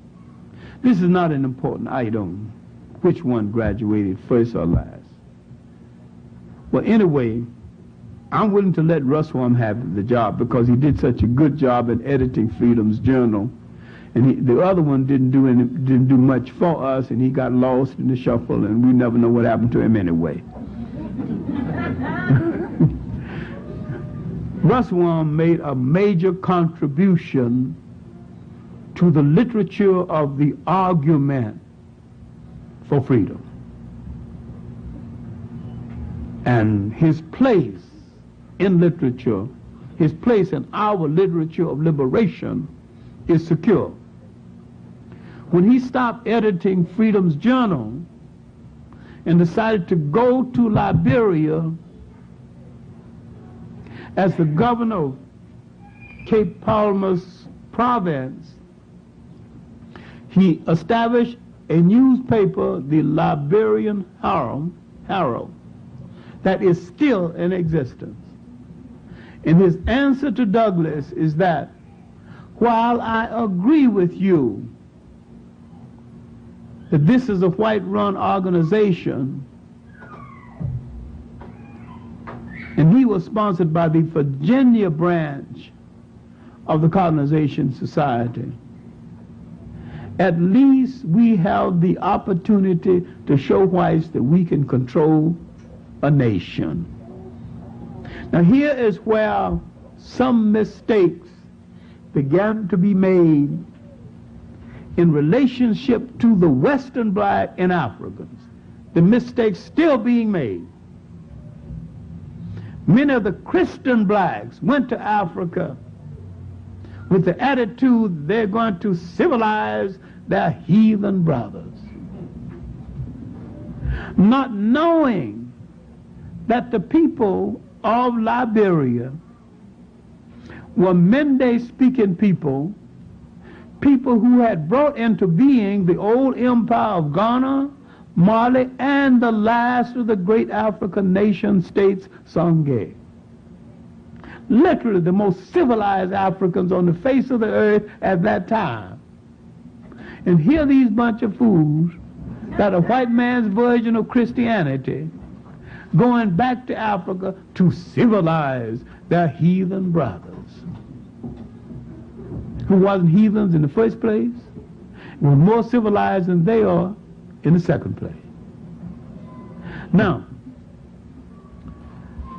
This is not an important item, which one graduated first or last. Well, anyway, I'm willing to let Russwurm have the job because he did such a good job in editing Freedom's Journal, and the other one didn't do much for us, and he got lost in the shuffle, and we never know what happened to him anyway. Russwurm made a major contribution to the literature of the argument for freedom, and his place in literature, his place in our literature of liberation is secure. When he stopped editing Freedom's Journal and decided to go to Liberia as the governor of Cape Palmas province, he established a newspaper, the Liberian Herald, that is still in existence. And his answer to Douglass is that while I agree with you that this is a white-run organization, and he was sponsored by the Virginia branch of the Colonization Society, at least we have the opportunity to show whites that we can control a nation. Now here is where some mistakes began to be made in relationship to the Western black and Africans. The mistakes still being made. Many of the Christian blacks went to Africa with the attitude they're going to civilize their heathen brothers, not knowing that the people of Liberia were Mende-speaking people who had brought into being the old empire of Ghana, Mali, and the last of the great African nation states, Songhai. Literally the most civilized Africans on the face of the earth at that time. And here these bunch of fools that are white man's version of Christianity going back to Africa to civilize their heathen brothers, who wasn't heathens in the first place, were more civilized than they are in the second place. Now,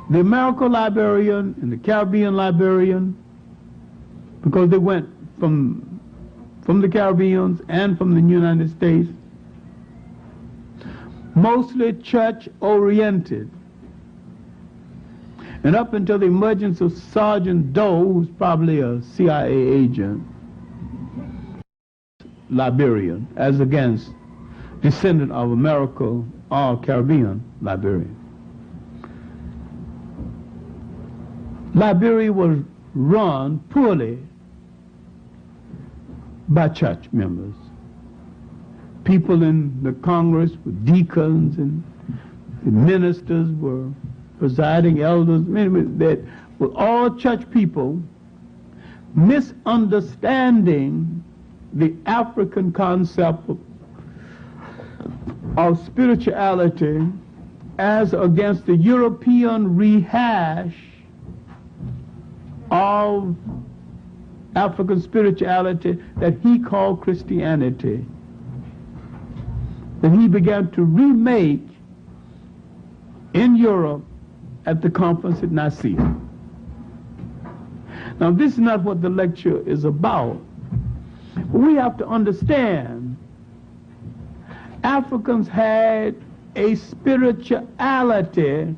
the American Liberian and the Caribbean Liberian, because they went from the Caribbeans and from the United States, mostly church-oriented. And up until the emergence of Sergeant Doe, who's probably a CIA agent, Liberian, as against descendant of America or Caribbean Liberian. Liberia was run poorly by church members. People in the Congress were deacons, and the ministers were presiding elders, that were all church people, misunderstanding the African concept of spirituality as against the European rehash of African spirituality that he called Christianity, that he began to remake in Europe at the conference at Nicaea. Now, this is not what the lecture is about. We have to understand Africans had a spirituality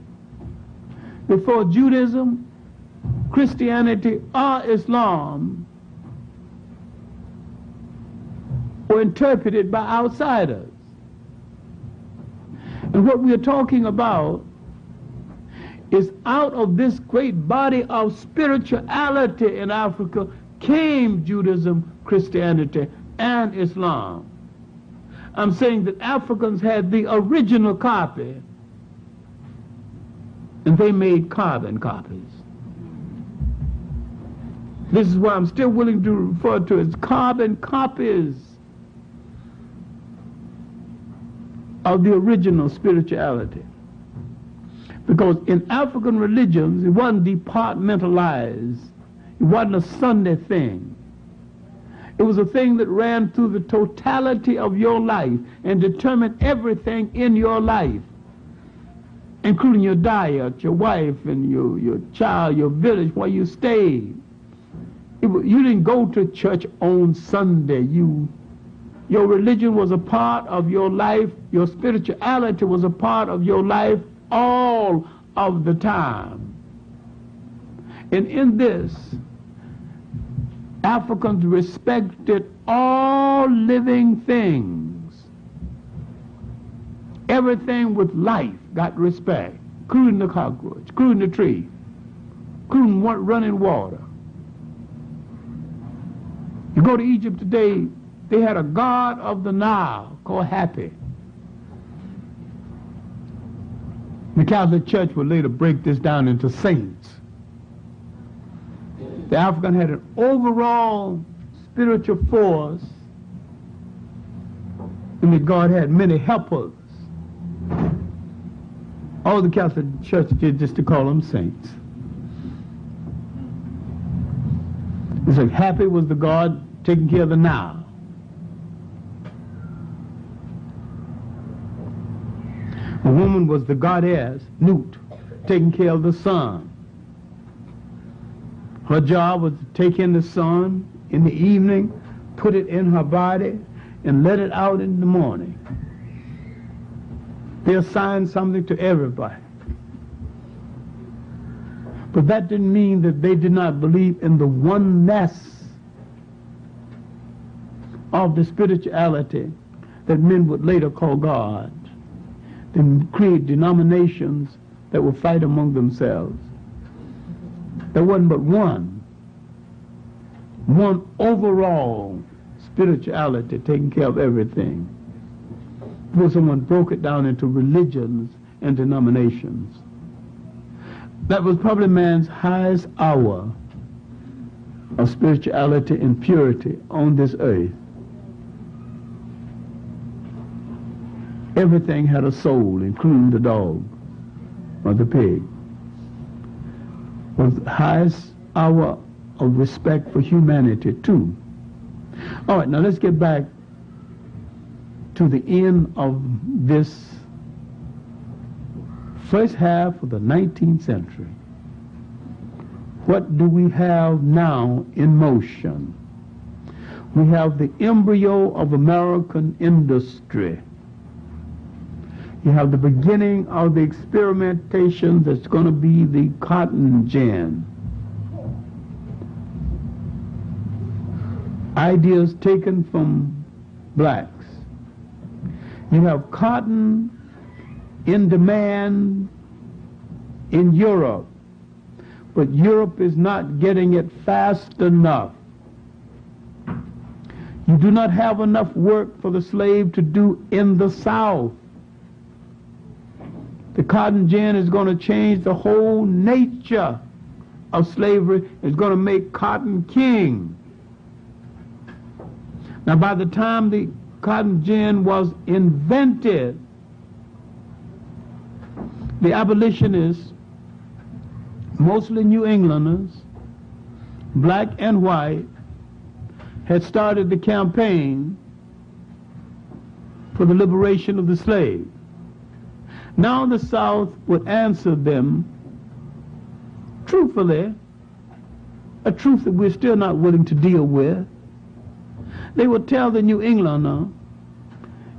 before Judaism, Christianity, or Islam were interpreted by outsiders. And what we are talking about is out of this great body of spirituality in Africa came Judaism, Christianity, and Islam. I'm saying that Africans had the original copy, and they made carbon copies. This is why I'm still willing to refer to it as carbon copies of the original spirituality. Because in African religions, it wasn't departmentalized. It wasn't a Sunday thing. It was a thing that ran through the totality of your life and determined everything in your life, including your diet, your wife, and your child, your village, where you stayed. You didn't go to church on Sunday. Your religion was a part of your life. Your spirituality was a part of your life all of the time. And in this, Africans respected all living things. Everything with life got respect, including the cockroach, including the tree, including running water. You go to Egypt today, they had a god of the Nile called Happy. The Catholic Church would later break this down into saints. The African had an overall spiritual force, and that God had many helpers. All the Catholic Church did just to call them saints. It's like Happy was the god taking care of the Nile. A woman was the goddess, Nut, taking care of the sun. Her job was to take in the sun in the evening, put it in her body, and let it out in the morning. They assigned something to everybody. But that didn't mean that they did not believe in the oneness of the spirituality that men would later call God, then create denominations that would fight among themselves. There wasn't but one overall spirituality taking care of everything. Before someone broke it down into religions and denominations. That was probably man's highest hour of spirituality and purity on this earth. Everything had a soul, including the dog or the pig. It was the highest hour of respect for humanity, too. All right, now let's get back to the end of this first half of the 19th century. What do we have now in motion? We have the embryo of American industry. You have the beginning of the experimentation that's going to be the cotton gin. Ideas taken from blacks. You have cotton in demand in Europe, but Europe is not getting it fast enough. You do not have enough work for the slave to do in the South. The cotton gin is going to change the whole nature of slavery. It's going to make cotton king. Now, by the time the cotton gin was invented, the abolitionists, mostly New Englanders, black and white, had started the campaign for the liberation of the slave. Now the South would answer them truthfully, a truth that we're still not willing to deal with. They would tell the New Englander,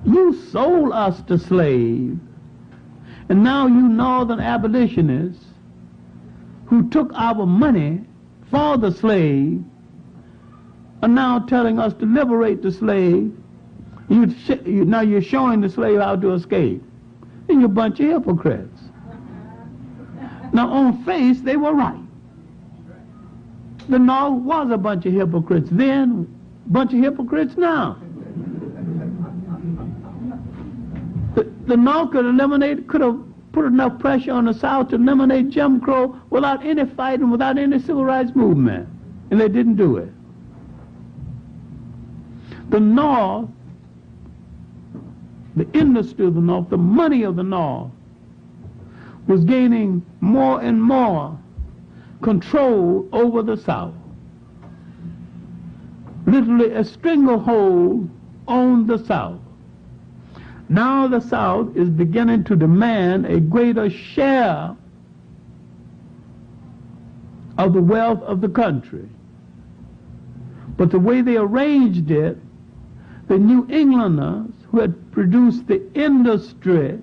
you sold us the slave, and now you northern abolitionists who took our money for the slave are now telling us to liberate the slave. Now you're showing the slave how to escape. And you're a bunch of hypocrites. Now on face, they were right. The North was a bunch of hypocrites then, a bunch of hypocrites now. The North could have put enough pressure on the South to eliminate Jim Crow without any fighting, without any civil rights movement. And they didn't do it. The North, the industry of the North, the money of the North, was gaining more and more control over the South. Literally a stranglehold on the South. Now the South is beginning to demand a greater share of the wealth of the country. But the way they arranged it, the New Englanders who had produced the industry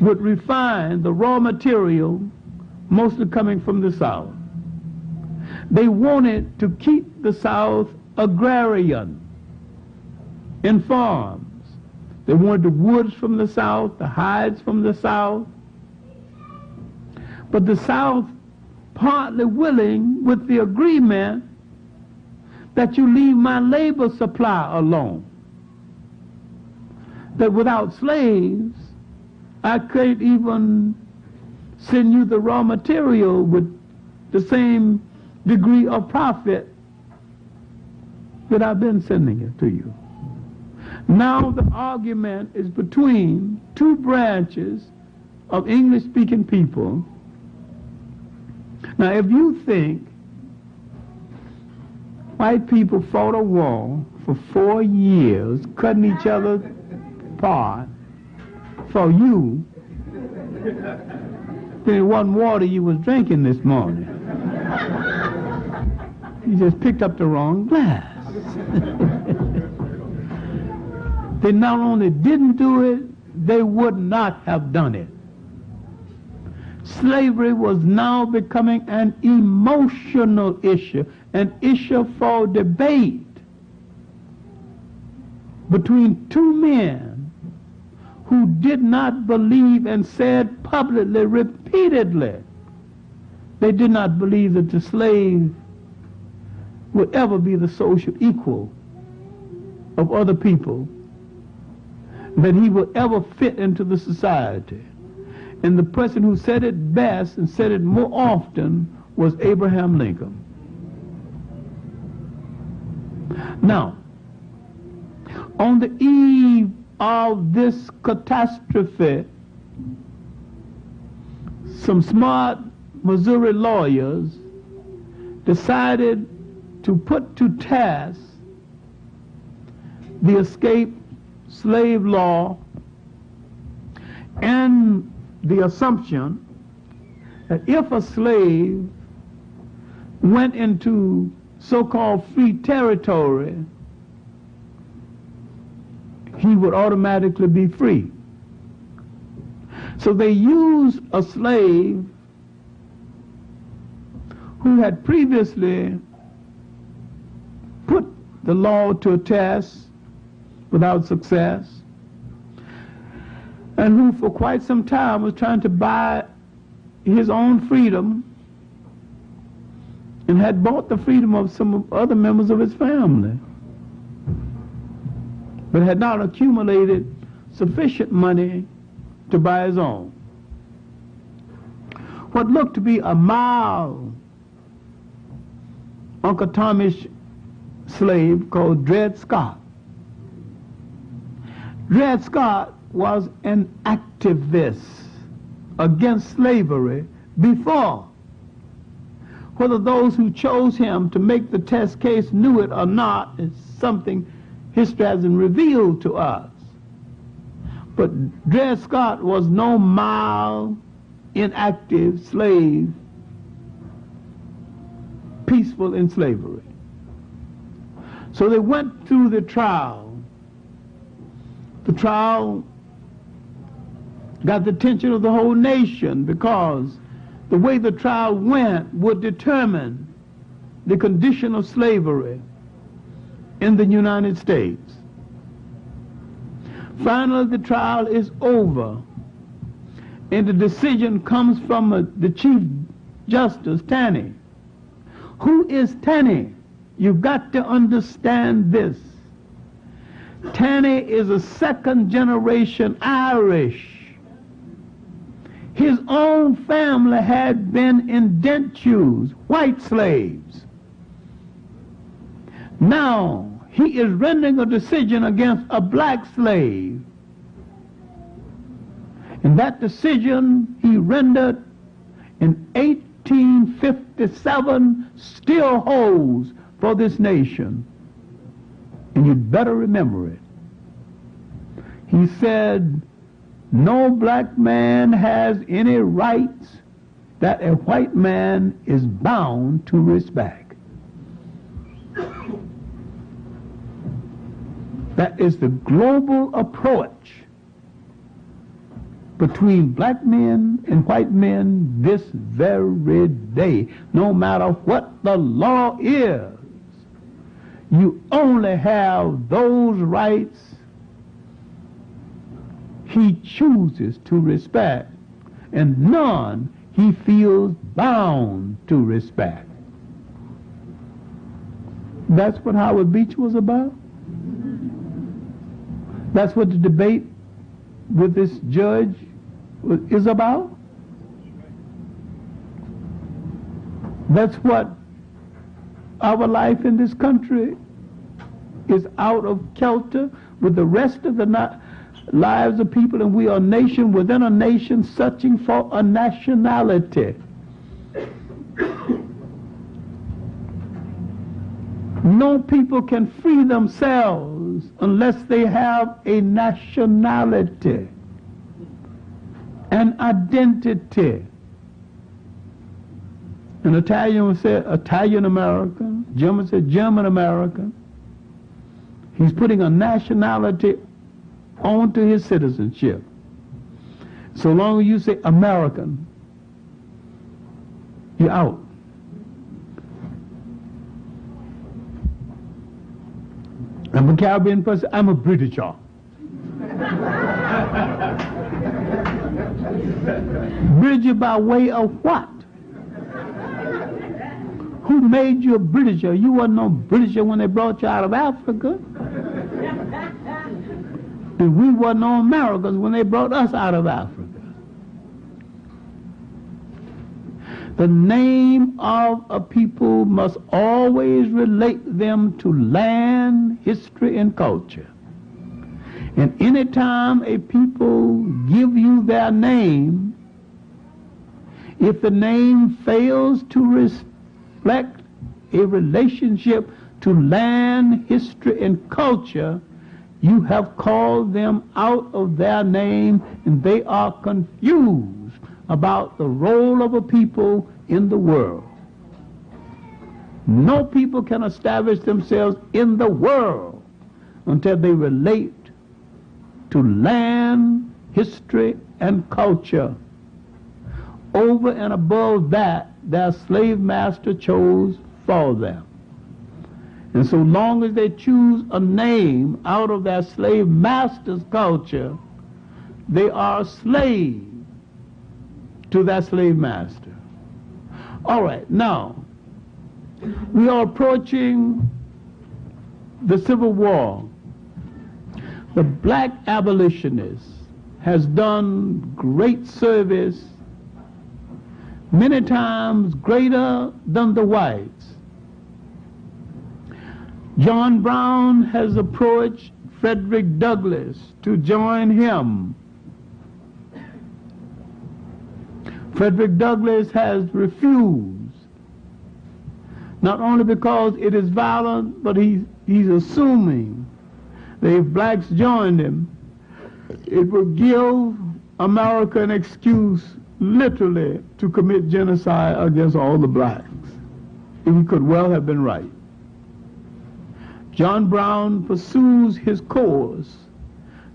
would refine the raw material, mostly coming from the South. They wanted to keep the South agrarian in farms. They wanted the woods from the South, the hides from the South. But the South partly willing with the agreement that you leave my labor supply alone. That without slaves, I can't even send you the raw material with the same degree of profit that I've been sending it to you. Now the argument is between two branches of English-speaking people. Now if you think white people fought a war for 4 years, cutting each other apart for you, then it wasn't water you was drinking this morning. You just picked up the wrong glass. They not only didn't do it, they would not have done it. Slavery was now becoming an emotional issue, an issue for debate between two men who did not believe and said publicly, repeatedly, they did not believe that the slave would ever be the social equal of other people, that he would ever fit into the society. And the person who said it best and said it more often was Abraham Lincoln. Now, on the eve of this catastrophe, some smart Missouri lawyers decided to put to task the escape slave law and the assumption that if a slave went into so-called free territory, he we would automatically be free. So they used a slave who had previously put the law to a test without success, and who for quite some time was trying to buy his own freedom and had bought the freedom of some other members of his family, but had not accumulated sufficient money to buy his own. What looked to be a mild Uncle Tommy's slave called Dred Scott. Dred Scott was an activist against slavery before. Whether those who chose him to make the test case knew it or not is something history hasn't revealed to us. But Dred Scott was no mild, inactive slave, peaceful in slavery. So they went through the trial. The trial got the attention of the whole nation because the way the trial went would determine the condition of slavery in the United States. Finally, the trial is over, and the decision comes from the Chief Justice, Taney. Who is Taney? You've got to understand this. Taney is a second-generation Irish. His own family had been indentures, white slaves. Now, he is rendering a decision against a black slave. And that decision he rendered in 1857 still holds for this nation. And you'd better remember it. He said, no black man has any rights that a white man is bound to respect. That is the global approach between black men and white men this very day. No matter what the law is, you only have those rights he chooses to respect, and none he feels bound to respect. That's what Howard Beach was about. That's what the debate with this judge is about. That's what our life in this country is out of kilter with the rest of the lives of people, and we are a nation within a nation searching for a nationality. No people can free themselves unless they have a nationality, an identity. An Italian would say Italian American, German would say German American. He's putting a nationality onto his citizenship. So long as you say American, you're out. I'm a Caribbean person, I'm a Britisher. Britisher by way of what? Who made you a Britisher? You wasn't no Britisher when they brought you out of Africa. And we weren't no Americans when they brought us out of Africa. The name of a people must always relate them to land, history, and culture. And anytime a people give you their name, if the name fails to reflect a relationship to land, history, and culture, you have called them out of their name, and they are confused about the role of a people in the world. No people can establish themselves in the world until they relate to land, history, and culture. Over and above that, their slave master chose for them. And so long as they choose a name out of their slave master's culture, they are a slave to that slave master. All right, now, we are approaching the Civil War. The black abolitionist has done great service, many times greater than the whites. John Brown has approached Frederick Douglass to join him. Frederick Douglass has refused, not only because it is violent, but he's assuming that if blacks joined him, it would give America an excuse literally to commit genocide against all the blacks. He could well have been right. John Brown pursues his course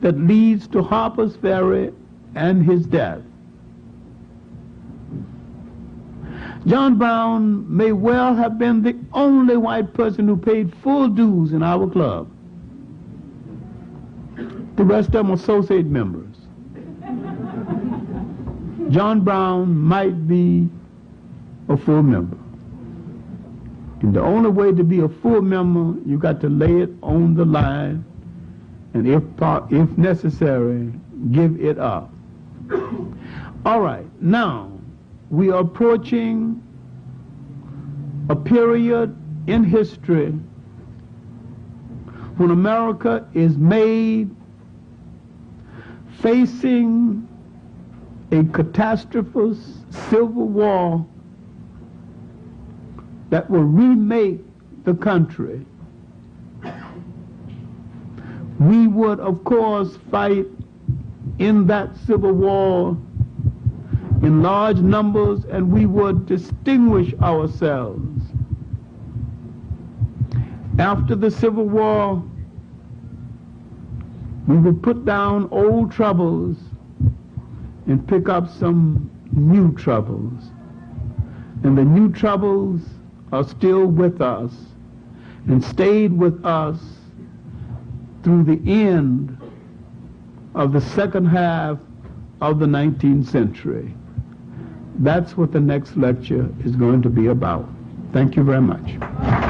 that leads to Harper's Ferry and his death. John Brown may well have been the only white person who paid full dues in our club. The rest of them are associate members. John Brown might be a full member. And the only way to be a full member, you got to lay it on the line, and if necessary, give it up. All right, now we are approaching a period in history when America is made facing a catastrophic civil war that will remake the country. We would, of course, fight in that civil war in large numbers, and we would distinguish ourselves. After the Civil War, we would put down old troubles and pick up some new troubles. And the new troubles are still with us and stayed with us through the end of the second half of the 19th century. That's what the next lecture is going to be about. Thank you very much.